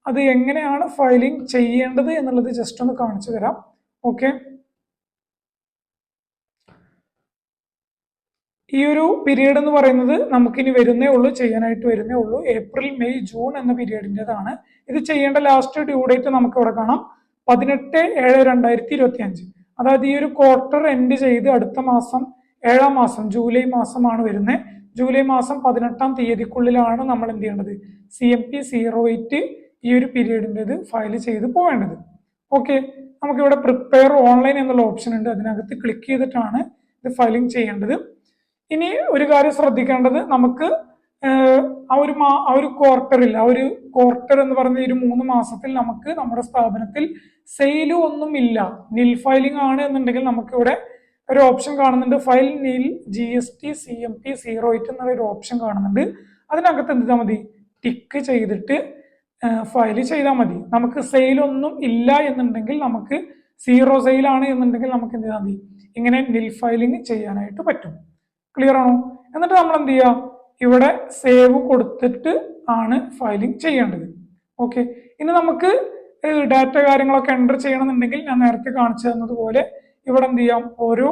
അത് എങ്ങനെയാണ് ഫയലിംഗ് ചെയ്യേണ്ടത് എന്നുള്ളത് ജസ്റ്റ് ഒന്ന് കാണിച്ചു തരാം. ഓക്കെ, ഈ ഒരു പീരീഡ് എന്ന് പറയുന്നത് നമുക്കിനി വരുന്നേ ഉള്ളൂ, ചെയ്യാനായിട്ട് വരുന്നേ ഉള്ളൂ. ഏപ്രിൽ, മെയ്, ജൂൺ എന്ന പീരീഡിൻ്റെതാണ്. ഇത് ചെയ്യേണ്ട ലാസ്റ്റ് ഡ്യൂ ഡേറ്റ് നമുക്ക് ഇവിടെ കാണാം, 18/7/2025. അതായത് ഈ ഒരു ക്വാർട്ടർ എൻഡ് ചെയ്ത് അടുത്ത മാസം 7ാം മാസം ജൂലൈ മാസമാണ് വരുന്നത്. ജൂലൈ മാസം 18ാം തീയതിക്കുള്ളിലാണ് നമ്മൾ എന്ത് ചെയ്യേണ്ടത്, CMP 08 ഈ ഒരു പീരീഡിൻ്റെത് ഫയൽ ചെയ്ത് പോവേണ്ടത്. ഓക്കെ, നമുക്കിവിടെ പ്രിപ്പയർ ഓൺലൈൻ എന്നുള്ള ഓപ്ഷൻ ഉണ്ട്, അതിനകത്ത് ക്ലിക്ക് ചെയ്തിട്ടാണ് ഇത് ഫയലിംഗ് ചെയ്യേണ്ടത്. ഇനി ഒരു കാര്യം ശ്രദ്ധിക്കേണ്ടത്, നമുക്ക് ആ ഒരു ക്വാർട്ടറിൽ, ആ ഒരു ക്വാർട്ടർ എന്ന് പറഞ്ഞ ഈ 3 മാസത്തിൽ നമുക്ക് നമ്മുടെ സ്ഥാപനത്തിൽ സെയിലും ഒന്നും ഇല്ല, നിൽ ഫയലിംഗ് ആണ് എന്നുണ്ടെങ്കിൽ നമുക്ക് ഇവിടെ ഒരു ഓപ്ഷൻ കാണുന്നുണ്ട്, ഫയൽ നിൽ GST CMP 08 എന്നുള്ള ഒരു ഓപ്ഷൻ കാണുന്നുണ്ട്. അതിനകത്ത് എന്ത് ചെയ്താൽ മതി, ടിക്ക് ചെയ്തിട്ട് ഫയൽ ചെയ്താൽ മതി. നമുക്ക് സെയിലൊന്നും ഇല്ല എന്നുണ്ടെങ്കിൽ, നമുക്ക് 0 സെയിലാണ് എന്നുണ്ടെങ്കിൽ നമുക്ക് എന്ത് ചെയ്താൽ മതി, ഇങ്ങനെ നിൽ ഫയലിംഗ് ചെയ്യാനായിട്ട് പറ്റും. ക്ലിയർ ആണോ? എന്നിട്ട് നമ്മൾ എന്ത് ചെയ്യുക, ഇവിടെ സേവ് കൊടുത്തിട്ട് ആണ് ഫയലിംഗ് ചെയ്യേണ്ടത്. ഓക്കെ, ഇനി നമുക്ക് ഡാറ്റ കാര്യങ്ങളൊക്കെ എൻ്റർ ചെയ്യണമെന്നുണ്ടെങ്കിൽ ഞാൻ നേരത്തെ കാണിച്ചു തന്നതുപോലെ ഇവിടെ എന്ത് ചെയ്യാം, ഓരോ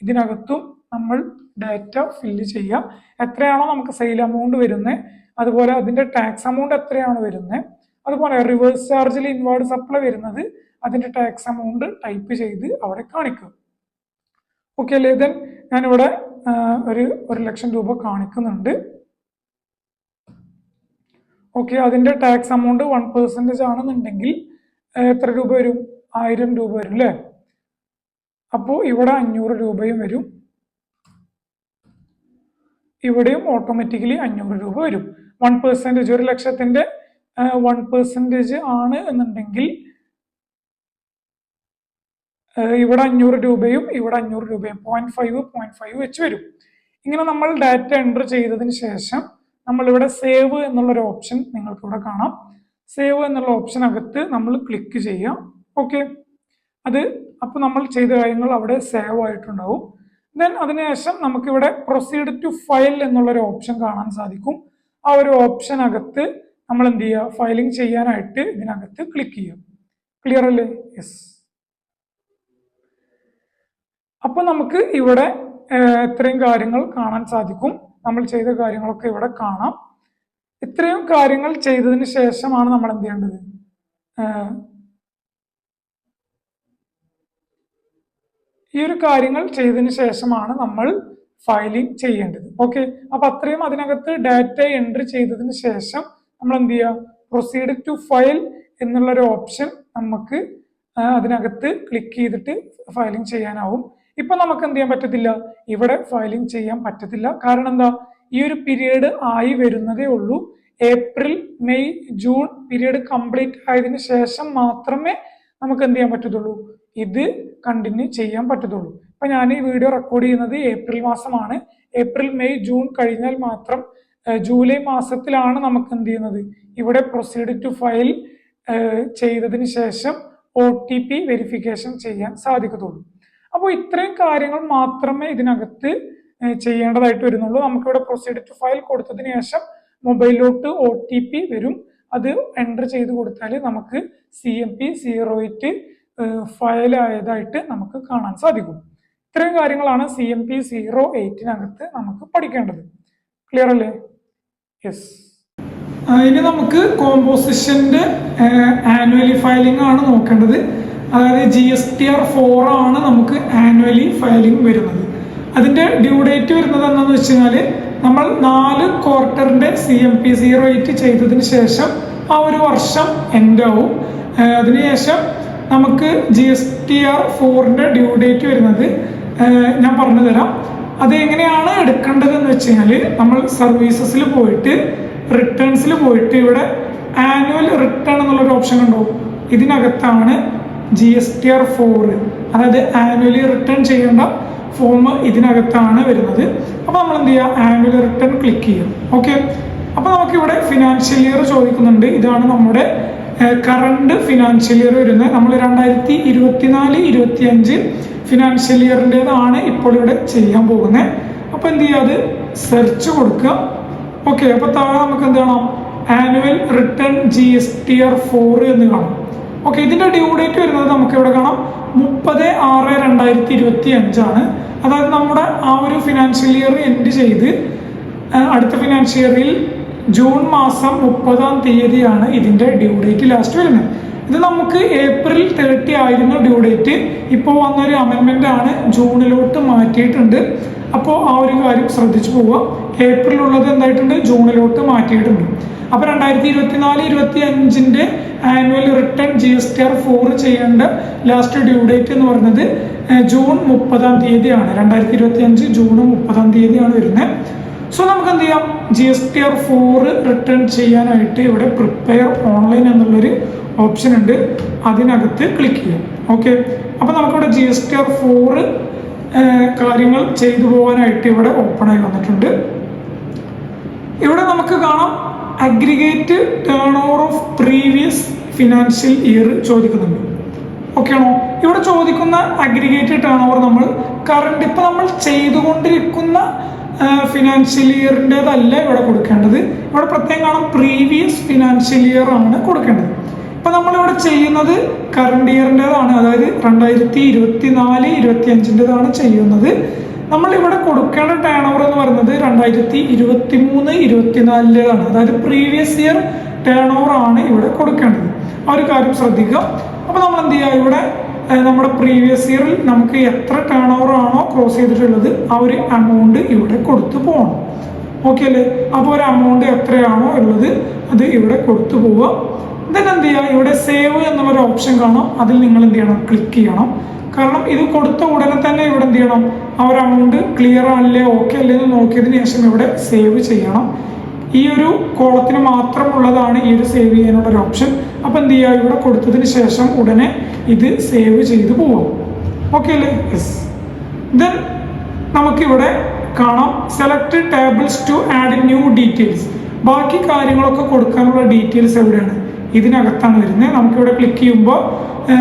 ഇതിനകത്തും നമ്മൾ ഡാറ്റ ഫില്ല് ചെയ്യുക. എത്രയാണോ നമുക്ക് സെയിൽ എമൗണ്ട് വരുന്നത്, അതുപോലെ അതിന്റെ ടാക്സ് എമൗണ്ട് എത്രയാണോ വരുന്നത്, അതുപോലെ റിവേഴ്സ് ചാർജിൽ ഇൻവാർഡ് സപ്ലൈ വരുന്നത് അതിന്റെ ടാക്സ് എമൗണ്ട് ടൈപ്പ് ചെയ്ത് അവിടെ കാണിക്കും. ഓക്കെ അല്ലേ? ദെൻ ഞാനിവിടെ 1,00,000 രൂപ കാണിക്കുന്നുണ്ട്. ഓക്കെ, അതിന്റെ ടാക്സ് എമൗണ്ട് 1% ആണെന്നുണ്ടെങ്കിൽ എത്ര രൂപ വരും, 1000 രൂപ വരും അല്ലേ? അപ്പോൾ ഇവിടെ 500 രൂപയും വരും, ഇവിടെയും ഓട്ടോമാറ്റിക്കലി 500 രൂപ വരും. 1%, 1,00,000ത്തിന്റെ 1% ആണ് എന്നുണ്ടെങ്കിൽ ഇവിടെ 500 രൂപയും ഇവിടെ 500 രൂപയും 0.5 വെച്ച് വരും. ഇങ്ങനെ നമ്മൾ ഡാറ്റ എൻ്റർ ചെയ്തതിന് ശേഷം നമ്മളിവിടെ സേവ് എന്നുള്ളൊരു ഓപ്ഷൻ നിങ്ങൾക്ക് ഇവിടെ കാണാം. സേവ് എന്നുള്ള ഓപ്ഷനകത്ത് നമ്മൾ ക്ലിക്ക് ചെയ്യാം. ഓക്കെ, അപ്പോൾ നമ്മൾ ചെയ്ത കാര്യങ്ങൾ അവിടെ സേവ് ആയിട്ടുണ്ടാവും. ദെൻ അതിനുശേഷം നമുക്കിവിടെ പ്രൊസീഡ് ടു ഫയൽ എന്നുള്ളൊരു ഓപ്ഷൻ കാണാൻ സാധിക്കും. ആ ഒരു ഓപ്ഷനകത്ത് നമ്മൾ എന്ത് ചെയ്യുക, ഫയലിംഗ് ചെയ്യാനായിട്ട് ഇതിനകത്ത് ക്ലിക്ക് ചെയ്യാം. ക്ലിയർ അല്ലേ? യെസ്. അപ്പൊ നമുക്ക് ഇവിടെ ഇത്രയും കാര്യങ്ങൾ കാണാൻ സാധിക്കും. നമ്മൾ ചെയ്ത കാര്യങ്ങളൊക്കെ ഇവിടെ കാണാം. ഇത്രയും കാര്യങ്ങൾ ചെയ്തതിന് ശേഷമാണ് നമ്മൾ എന്ത് ചെയ്യേണ്ടത്, ഈ ഒരു കാര്യങ്ങൾ ചെയ്തതിന് ശേഷമാണ് നമ്മൾ ഫയലിംഗ് ചെയ്യേണ്ടത്. ഓക്കെ, അപ്പൊ അത്രയും അതിനകത്ത് ഡാറ്റ എൻട്രി ചെയ്തതിന് ശേഷം നമ്മൾ എന്ത് ചെയ്യുക, പ്രൊസീഡ് ടു ഫയൽ എന്നുള്ളൊരു ഓപ്ഷൻ നമുക്ക് അതിനകത്ത് ക്ലിക്ക് ചെയ്തിട്ട് ഫയലിംഗ് ചെയ്യാനാവും. ഇപ്പൊ നമുക്ക് എന്ത് ചെയ്യാൻ പറ്റത്തില്ല, ഇവിടെ ഫയലിംഗ് ചെയ്യാൻ പറ്റത്തില്ല. കാരണം എന്താ, ഈ ഒരു പീരീഡ് ആയി വരുന്നതേ ഉള്ളൂ. April May June period complete ആയതിനു ശേഷം മാത്രമേ നമുക്ക് എന്ത് ചെയ്യാൻ പറ്റത്തുള്ളൂ, ഇത് കണ്ടിന്യൂ ചെയ്യാൻ പറ്റത്തുള്ളൂ. ഇപ്പൊ ഞാൻ ഈ വീഡിയോ റെക്കോർഡ് ചെയ്യുന്നത് ഏപ്രിൽ മാസമാണ്. ഏപ്രിൽ മെയ് ജൂൺ കഴിഞ്ഞാൽ മാത്രം ജൂലൈ മാസത്തിലാണ് നമുക്ക് എന്ത് ചെയ്യുന്നത്, ഇവിടെ പ്രൊസീഡ് ടു ഫയൽ ചെയ്തതിന് ശേഷം OTP വെരിഫിക്കേഷൻ ചെയ്യാൻ സാധിക്കത്തുള്ളൂ. അപ്പോൾ ഇത്രയും കാര്യങ്ങൾ മാത്രമേ ഇതിനകത്ത് ചെയ്യേണ്ടതായിട്ട് വരുന്നുള്ളൂ. നമുക്കിവിടെ പ്രൊസീഡ് ടു ഫയൽ കൊടുത്തതിന് ശേഷം മൊബൈലിലോട്ട് OTP വരും. അത് എൻ്റർ ചെയ്ത് കൊടുത്താൽ നമുക്ക് CMP 08 ഫയൽ ആയതായിട്ട് നമുക്ക് കാണാൻ സാധിക്കും. ഇത്രയും കാര്യങ്ങളാണ് CMP 08നകത്ത് നമുക്ക് പഠിക്കേണ്ടത്. ക്ലിയർ അല്ലേ? യെസ്. ഇനി നമുക്ക് കോമ്പോസിഷന്റെ ആനുവലി ഫയലിംഗ് ആണ് നോക്കേണ്ടത്. അതായത് GSTR 4 ആണ് നമുക്ക് ആനുവലി ഫയലിംഗ് വരുന്നത്. അതിന്റെ ഡ്യൂ ഡേറ്റ് വരുന്നത് എന്താണെന്ന് വെച്ച് കഴിഞ്ഞാൽ നമ്മൾ 4 ക്വാർട്ടറിന്റെ CMP 08 ചെയ്തതിന് ശേഷം ആ ഒരു വർഷം എൻഡ് ആവും. അതിനുശേഷം നമുക്ക് GSTR 4ന്റെ ഡ്യൂ ഡേറ്റ് വരുന്നത് ഞാൻ പറഞ്ഞു തരാം. അത് എങ്ങനെയാണ് എടുക്കേണ്ടതെന്ന് വെച്ച് കഴിഞ്ഞാൽ നമ്മൾ സർവീസസിൽ പോയിട്ട് റിട്ടേൺസിൽ പോയിട്ട് ഇവിടെ ആനുവൽ റിട്ടേൺ എന്നുള്ളൊരു ഓപ്ഷൻ ഉണ്ടോ, ഇതിനകത്താണ് GSTR 4, അതായത് ആനുവലി റിട്ടേൺ ചെയ്യേണ്ട ഫോം ഇതിനകത്താണ് വരുന്നത്. അപ്പോൾ നമ്മൾ എന്ത് ചെയ്യുക, ആനുവൽ റിട്ടേൺ ക്ലിക്ക് ചെയ്യും. ഓക്കെ, അപ്പോൾ നമുക്കിവിടെ ഫിനാൻഷ്യൽ ഇയർ ചോദിക്കുന്നുണ്ട്. ഇതാണ് നമ്മുടെ കറണ്ട് ഫിനാൻഷ്യൽ ഇയർ വരുന്നത്. നമ്മൾ 2024-25 ഫിനാൻഷ്യൽ ഇയറിൻ്റെതാണ് ഇപ്പോൾ ഇവിടെ ചെയ്യാൻ പോകുന്നത്. അപ്പോൾ എന്ത് ചെയ്യുക, അത് സെർച്ച് കൊടുക്കുക. ഓക്കെ, അപ്പോൾ താഴെ നമുക്ക് എന്ത് കാണാം, ആനുവൽ റിട്ടേൺ GSTR 4 എന്ന് കാണാം. ഓക്കെ, ഇതിന്റെ ഡ്യൂ ഡേറ്റ് വരുന്നത് നമുക്ക് ഇവിടെ കാണാം 30/6/2025 ആണ്. അതായത് നമ്മുടെ ആ ഒരു ഫിനാൻഷ്യൽ ഇയർ എൻഡ് ചെയ്ത് അടുത്ത ഫിനാൻഷ്യൽ ഇയറിൽ ജൂൺ മാസം 30-ാം തീയതിയാണ് ഇതിന്റെ ഡ്യൂ ഡേറ്റ് ലാസ്റ്റ് വരുന്നത്. ഇത് നമുക്ക് ഏപ്രിൽ 30 ആയിരുന്നു ഡ്യൂ ഡേറ്റ്. ഇപ്പോൾ വന്നൊരു അമെൻമെന്റ് ആണ്, ജൂണിലോട്ട് മാറ്റിയിട്ടുണ്ട്. അപ്പോൾ ആ ഒരു കാര്യം ശ്രദ്ധിച്ചു പോവുക. ഏപ്രിലുള്ളത് എന്തായിട്ടുണ്ട്, ജൂണിലോട്ട് മാറ്റിയിട്ടുണ്ട്. അപ്പോൾ 2024-25 ആനുവൽ റിട്ടേൺ GSTR 4 ചെയ്യേണ്ട ലാസ്റ്റ് ഡ്യൂ ഡേറ്റ് എന്ന് പറയുന്നത് ജൂൺ 30-ാം തീയതിയാണ്. 2025 ജൂൺ 30-ാം തീയതിയാണ് വരുന്നത്. സോ നമുക്ക് എന്ത് ചെയ്യാം, GSTR 4 റിട്ടേൺ ചെയ്യാനായിട്ട് ഇവിടെ പ്രിപ്പയർ ഓൺലൈൻ എന്നുള്ളൊരു ഓപ്ഷൻ ഉണ്ട്, അതിനകത്ത് ക്ലിക്ക് ചെയ്യാം. ഓക്കെ, അപ്പോൾ നമുക്കിവിടെ GSTR 4 കാര്യങ്ങൾ ചെയ്തു പോകാനായിട്ട് ഇവിടെ ഓപ്പൺ ആയി വന്നിട്ടുണ്ട്. ഇവിടെ നമുക്ക് കാണാം aggregate turn over of previous financial year ചോദിക്കുന്നുണ്ട്. ഓക്കെ ആണോ? ഇവിടെ ചോദിക്കുന്ന അഗ്രിഗേറ്റ് ടേൺ ഓവർ നമ്മൾ കറണ്ട് ഇപ്പം നമ്മൾ ചെയ്തുകൊണ്ടിരിക്കുന്ന ഫിനാൻഷ്യൽ ഇയറിൻ്റെതല്ല ഇവിടെ കൊടുക്കേണ്ടത്. ഇവിടെ പ്രത്യേകം കാണാം പ്രീവിയസ് ഫിനാൻഷ്യൽ ഇയർ ആണ് കൊടുക്കേണ്ടത്. ഇപ്പം നമ്മളിവിടെ ചെയ്യുന്നത് കറണ്ട് ഇയറിൻ്റെതാണ്, അതായത് 2024-25 ചെയ്യുന്നത്. നമ്മൾ ഇവിടെ കൊടുക്കേണ്ട ടേൺ ഓവർ എന്ന് പറയുന്നത് 2023-24 അതായത് പ്രീവിയസ് ഇയർ ടേൺ ഓവർ ആണ് ഇവിടെ കൊടുക്കേണ്ടത്. ആ ഒരു കാര്യം ശ്രദ്ധിക്കുക. അപ്പോൾ നമ്മൾ എന്ത് ചെയ്യുക, ഇവിടെ നമ്മുടെ പ്രീവിയസ് ഇയറിൽ നമുക്ക് എത്ര ടേൺ ഓവർ ആണോ ക്രോസ് ചെയ്തിട്ടുള്ളത് ആ ഒരു എമൗണ്ട് ഇവിടെ കൊടുത്തു പോകണം. ഓക്കെ അല്ലേ? അപ്പോൾ ഒരു എമൗണ്ട് എത്രയാണോ ഉള്ളത് അത് ഇവിടെ കൊടുത്തു പോവുക. ദെൻ എന്ത് ചെയ്യുക, ഇവിടെ സേവ് എന്നുള്ളൊരു ഓപ്ഷൻ കാണാം, അതിൽ നിങ്ങൾ എന്ത് ചെയ്യണം, ക്ലിക്ക് ചെയ്യണം. കാരണം ഇത് കൊടുത്ത ഉടനെ തന്നെ ഇവിടെ എന്ത് ചെയ്യണം, ആ ഒരു എമൗണ്ട് ക്ലിയർ ആണല്ലേ ഓക്കെ അല്ലേ എന്ന് നോക്കിയതിന് ശേഷം ഇവിടെ സേവ് ചെയ്യണം. ഈ ഒരു കോളത്തിന് മാത്രമുള്ളതാണ് ഈ ഒരു സേവ് ചെയ്യാനുള്ള ഒരു ഓപ്ഷൻ. അപ്പോൾ എന്ത് ചെയ്യുക, ഇവിടെ കൊടുത്തതിന് ശേഷം ഉടനെ ഇത് സേവ് ചെയ്ത് പോവാം. ഓക്കെ അല്ലേ? യെസ്. ദെൻ നമുക്കിവിടെ കാണാം select tables to add new details. ബാക്കി കാര്യങ്ങളൊക്കെ കൊടുക്കാനുള്ള ഡീറ്റെയിൽസ് എവിടെയാണ്, ഇതിനകത്താണ് വരുന്നത്. നമുക്കിവിടെ ക്ലിക്ക് ചെയ്യുമ്പോൾ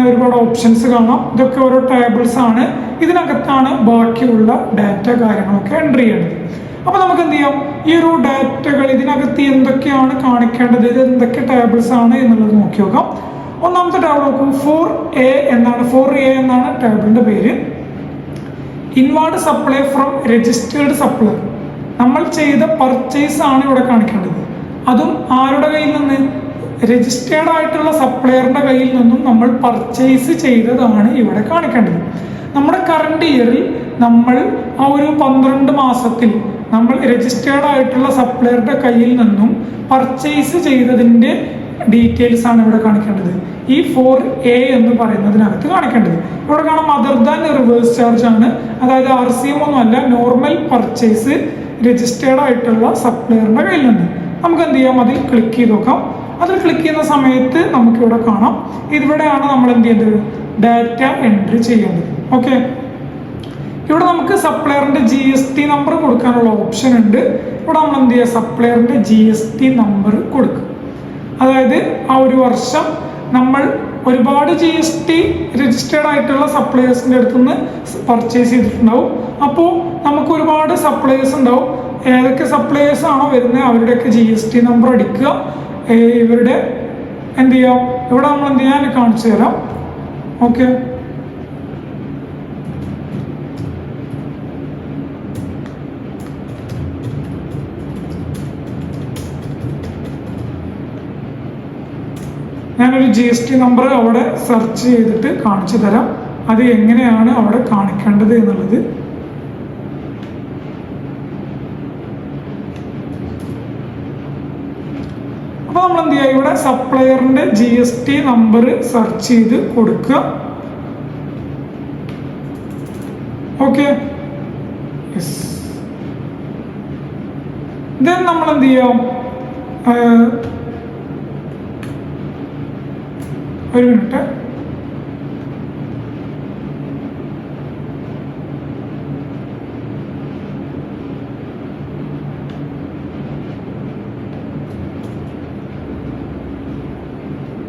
ഒരുപാട് ഓപ്ഷൻസ് കാണാം. ഇതൊക്കെ ഓരോ ടേബിൾസ് ആണ്, ഇതിനകത്താണ് ബാക്കിയുള്ള ഡാറ്റ കാര്യങ്ങളൊക്കെ എൻ്റർ ചെയ്യേണ്ടത്. അപ്പോൾ നമുക്ക് എന്ത് ചെയ്യാം, ഈ ഒരു ഡാറ്റകൾ ഇതിനകത്ത് എന്തൊക്കെയാണ് കാണിക്കേണ്ടത്, ഇത് എന്തൊക്കെ ടേബിൾസ് ആണ് എന്നുള്ളത് നോക്കി നോക്കാം. ഒന്നാമത്തെ ടേബിൾ നോക്കും, 4A എന്നാണ് ടേബിളിന്റെ പേര്. Inward supply from registered supplier, നമ്മൾ ചെയ്ത പർച്ചേസ് ആണ് ഇവിടെ കാണിക്കേണ്ടത്. അതും ആരുടെ കയ്യിൽ നിന്ന്, രജിസ്റ്റേർഡ് ആയിട്ടുള്ള സപ്ലയറിന്റെ കയ്യിൽ നിന്നും നമ്മൾ പർച്ചേസ് ചെയ്തതാണ് ഇവിടെ കാണിക്കേണ്ടത്. നമ്മുടെ കറണ്ട് ഇയറിൽ നമ്മൾ ആ ഒരു 12 മാസത്തിൽ നമ്മൾ രജിസ്റ്റേർഡ് ആയിട്ടുള്ള സപ്ലയറുടെ കയ്യിൽ നിന്നും പർച്ചേസ് ചെയ്തതിൻ്റെ ഡീറ്റെയിൽസ് ആണ് ഇവിടെ കാണിക്കേണ്ടത്. ഈ 4A എന്ന് പറയുന്നതിനകത്ത് കാണിക്കേണ്ടത്. ഇവിടെ കാണാം അതർ ദാൻ റിവേഴ്സ് ചാർജ് ആണ്, അതായത് RCM ഒന്നും അല്ല, നോർമൽ പർച്ചേസ് രജിസ്റ്റേർഡ് ആയിട്ടുള്ള സപ്ലയറിൻ്റെ കയ്യിൽ നിന്ന്. നമുക്ക് എന്ത് ചെയ്യാം, അതിൽ ക്ലിക്ക് ചെയ്ത് നോക്കാം. അതിൽ ക്ലിക്ക് ചെയ്യുന്ന സമയത്ത് നമുക്കിവിടെ കാണാം, ഇവിടെയാണ് നമ്മൾ എന്ത് ചെയ്യേണ്ടത്, ഡാറ്റ എൻട്രി ചെയ്യേണ്ടത്. ഓക്കെ, ഇവിടെ നമുക്ക് സപ്ലയറിൻ്റെ GST നമ്പർ കൊടുക്കാനുള്ള ഓപ്ഷൻ ഉണ്ട്. ഇവിടെ നമ്മൾ എന്ത് ചെയ്യുക, സപ്ലയറിൻ്റെ GST നമ്പർ കൊടുക്കുക. അതായത് ആ ഒരു വർഷം നമ്മൾ ഒരുപാട് GST രജിസ്റ്റേർഡ് ആയിട്ടുള്ള സപ്ലയേഴ്സിൻ്റെ അടുത്തുനിന്ന് പർച്ചേസ് ചെയ്തിട്ടുണ്ടാവും. അപ്പോൾ നമുക്ക് ഒരുപാട് സപ്ലയേഴ്സ് ഉണ്ടാവും. ഏതൊക്കെ സപ്ലയേഴ്സ് ആണോ വരുന്നത് അവരുടെയൊക്കെ GST നമ്പർ അടിക്കുക. ഇവരുടെ എന്ത് ചെയ്യാം, ഇവിടെ നമ്മൾ എന്ത് ചെയ്യാൻ കാണിച്ചു തരാം. ഓക്കെ, ഞാനൊരു GST നമ്പർ അവിടെ സെർച്ച് ചെയ്തിട്ട് കാണിച്ചു തരാം, അത് എങ്ങനെയാണ് അവിടെ കാണിക്കേണ്ടത് എന്നുള്ളത്. അപ്പോൾ നമ്മൾ എന്ത് ചെയ്യുക, ഇവിടെ സപ്ലയറിൻ്റെ GST നമ്പർ സെർച്ച് ചെയ്ത് കൊടുക്കുക. Okay, yes. ദെൻ നമ്മൾ എന്ത് ചെയ്യാം, ഒരു മിനിറ്റ്,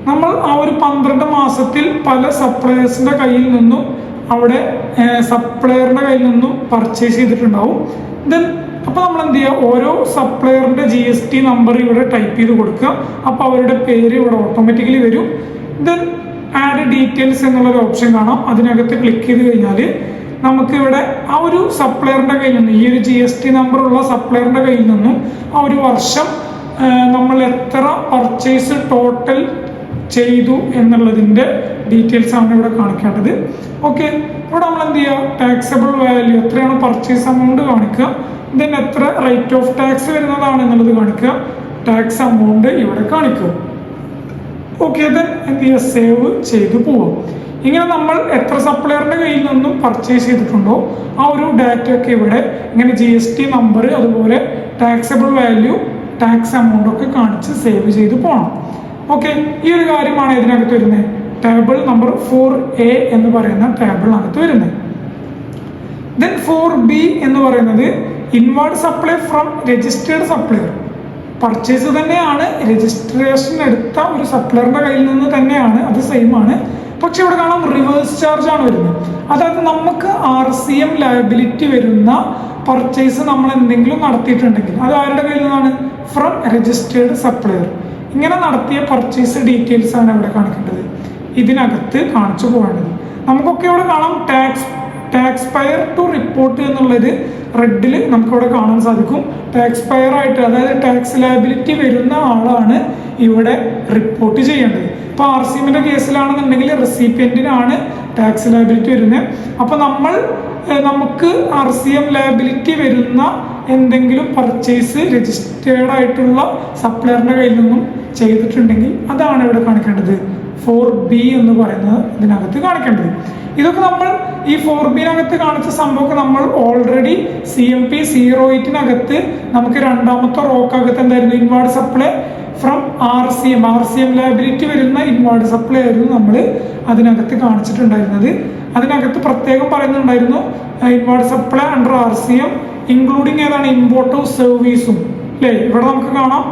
നമ്മൾ ആ ഒരു 12 മാസത്തിൽ പല സപ്ലയേഴ്സിൻ്റെ കയ്യിൽ നിന്നും അവിടെ സപ്ലയറിൻ്റെ കയ്യിൽ നിന്നും പർച്ചേസ് ചെയ്തിട്ടുണ്ടാവും. ദെൻ അപ്പോൾ നമ്മൾ എന്ത് ചെയ്യുക, ഓരോ സപ്ലയറിൻ്റെ GST നമ്പർ ഇവിടെ ടൈപ്പ് ചെയ്ത് കൊടുക്കുക. അപ്പോൾ അവരുടെ പേര് ഇവിടെ ഓട്ടോമാറ്റിക്കലി വരും. ദെൻ ആഡ് ഡീറ്റെയിൽസ് എന്നുള്ളൊരു ഓപ്ഷൻ കാണാം. അതിനകത്ത് ക്ലിക്ക് ചെയ്ത് കഴിഞ്ഞാൽ നമുക്ക് ഇവിടെ ആ ഒരു സപ്ലയറിൻ്റെ കയ്യിൽ നിന്ന്, ഈ ഒരു GST നമ്പറുള്ള സപ്ലയറിൻ്റെ കയ്യിൽ നിന്നും ആ ഒരു വർഷം നമ്മൾ എത്ര പർച്ചേസ് ടോട്ടൽ ചെയ്തു എന്നുള്ളതിൻ്റെ ഡീറ്റെയിൽസ് ആണ് ഇവിടെ കാണിക്കേണ്ടത്. ഓക്കെ, ഇവിടെ നമ്മൾ എന്ത് ചെയ്യുക, ടാക്സബിൾ വാല്യൂ എത്രയാണ് പർച്ചേസ് എമൗണ്ട് കാണിക്കുക. ദെൻ എത്ര റേറ്റ് ഓഫ് ടാക്സ് വരുന്നതാണ് എന്നുള്ളത് കാണിക്കുക. ടാക്സ് എമൗണ്ട് ഇവിടെ കാണിക്കുക. ഓക്കെ, ദെൻ എന്ത് ചെയ്യുക, സേവ് ചെയ്ത് പോവാം. ഇങ്ങനെ നമ്മൾ എത്ര സപ്ലയറിൻ്റെ കയ്യിൽ നിന്നും പർച്ചേസ് ചെയ്തിട്ടുണ്ടോ ആ ഒരു ഡാറ്റ ഒക്കെ ഇവിടെ ഇങ്ങനെ GST നമ്പർ, അതുപോലെ ടാക്സബിൾ വാല്യൂ, ടാക്സ് എമൗണ്ട് ഒക്കെ കാണിച്ച് സേവ് ചെയ്ത് പോകണം. ഓക്കെ, ഈ ഒരു കാര്യമാണ് ഇതിനകത്ത് വരുന്നത്. ടേബിൾ നമ്പർ 4A എന്ന് പറയുന്ന ടേബിളിനകത്ത് വരുന്നത്. ദെൻ 4B എന്ന് പറയുന്നത് inward supply from registered supplier. Purchase തന്നെയാണ്, രജിസ്ട്രേഷൻ എടുത്ത ഒരു സപ്ലയറിൻ്റെ കയ്യിൽ നിന്ന് തന്നെയാണ്, അത് സെയിം ആണ്. പക്ഷെ ഇവിടെ കാണാം റിവേഴ്സ് ചാർജ് ആണ് വരുന്നത്. അതായത് നമുക്ക് RCM ലയബിലിറ്റി വരുന്ന പർച്ചേസ് നമ്മൾ എന്തെങ്കിലും നടത്തിയിട്ടുണ്ടെങ്കിൽ അത് ആരുടെ കയ്യിൽ നിന്നാണ്, ഫ്രം രജിസ്റ്റേർഡ് സപ്ലയർ. ഇങ്ങനെ നടത്തിയ പർച്ചേസ് ഡീറ്റെയിൽസ് ആണ് ഇവിടെ കാണിക്കേണ്ടത്, ഇതിനകത്ത് കാണിച്ചു പോകേണ്ടത്. നമുക്കൊക്കെ ഇവിടെ കാണാം ടാക്സ് പയർ ടു റിപ്പോർട്ട് എന്നുള്ളത് റെഡിൽ നമുക്കിവിടെ കാണാൻ സാധിക്കും. ടാക്സ് പയർ ആയിട്ട്, അതായത് ടാക്സ് ലയബിലിറ്റി വരുന്ന ആളാണ് ഇവിടെ റിപ്പോർട്ട് ചെയ്യേണ്ടത്. ഇപ്പോൾ RCMൻ്റെ കേസിലാണെന്നുണ്ടെങ്കിൽ റെസിപ്പിയൻറ്റിനാണ് ടാക്സ് ലയബിലിറ്റി വരുന്നത്. അപ്പോൾ നമുക്ക് RCM ലയബിലിറ്റി വരുന്ന എന്തെങ്കിലും പർച്ചേസ് രജിസ്റ്റേർഡ് ആയിട്ടുള്ള സപ്ലയറിൻ്റെ കയ്യിൽ നിന്നും ചെയ്തിട്ടുണ്ടെങ്കിൽ അതാണ് ഇവിടെ കാണിക്കേണ്ടത്. 4B എന്ന് പറയുന്നത് ഇതിനകത്ത് കാണിക്കേണ്ടത്. ഇതൊക്കെ നമ്മൾ ഈ 4Bനകത്ത് കാണിച്ച സംഭവമൊക്കെ നമ്മൾ ഓൾറെഡി CMP 08-നകത്ത് നമുക്ക് രണ്ടാമത്തെ റോക്കകത്ത് എന്തായിരുന്നു, inward supply from RCM liability വരുന്ന ഇൻവാർഡ് സപ്ലൈ ആയിരുന്നു നമ്മൾ അതിനകത്ത് കാണിച്ചിട്ടുണ്ടായിരുന്നത്. അതിനകത്ത് പ്രത്യേകം പറയുന്നുണ്ടായിരുന്നു inward supply under RCM including ഏതാണ്, ഇമ്പോർട്ട് ഓഫ് സർവീസും അല്ലേ. ഇവിടെ നമുക്ക് കാണാം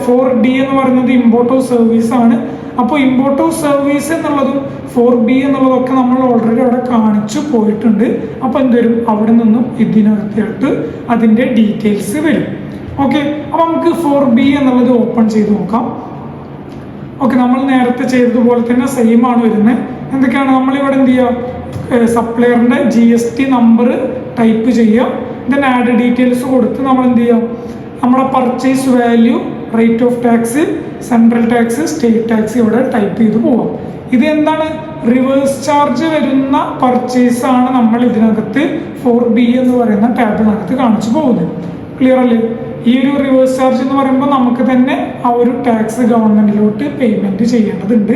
4D എന്ന് പറയുന്നത് ഇമ്പോർട്ട് ഓഫ് സർവീസ് ആണ്. അപ്പോൾ ഇമ്പോർട്ട് ഓഫ് സർവീസ് എന്നുള്ളതും 4B എന്നുള്ളതൊക്കെ നമ്മൾ ഓൾറെഡി അവിടെ കാണിച്ചു പോയിട്ടുണ്ട്. അപ്പോൾ എന്തുവരും, അവിടെ നിന്നും ഇതിനകത്തായിട്ട് അതിൻ്റെ ഡീറ്റെയിൽസ് വരും. ഓക്കെ, അപ്പോൾ നമുക്ക് 4B എന്നുള്ളത് ഓപ്പൺ ചെയ്ത് നോക്കാം. ഓക്കെ, നമ്മൾ നേരത്തെ ചെയ്തതുപോലെ തന്നെ സെയിം ആണ് വരുന്നത്. എന്തൊക്കെയാണ് നമ്മളിവിടെ എന്ത് ചെയ്യുക, സപ്ലയറിൻ്റെ GST നമ്പർ ടൈപ്പ് ചെയ്യുക. ദെൻ ആഡ് ഡീറ്റെയിൽസ് കൊടുത്ത് നമ്മൾ എന്ത് ചെയ്യുക, നമ്മുടെ purchase value, rate of tax, central tax, state tax ഇവിടെ ടൈപ്പ് ചെയ്ത് പോവാം. ഇത് എന്താണ്, റിവേഴ്സ് ചാർജ് വരുന്ന പർച്ചേസ് ആണ് നമ്മൾ ഇതിനകത്ത് 4B എന്ന് പറയുന്ന ടാബിനകത്ത് കാണിച്ചു പോകുന്നത്. ക്ലിയർ അല്ലേ? ഈ ഒരു റിവേഴ്സ് ചാർജ് എന്ന് പറയുമ്പോൾ നമുക്ക് തന്നെ ആ ഒരു ടാക്സ് ഗവൺമെന്റിലോട്ട് പേയ്മെന്റ് ചെയ്യേണ്ടതുണ്ട്.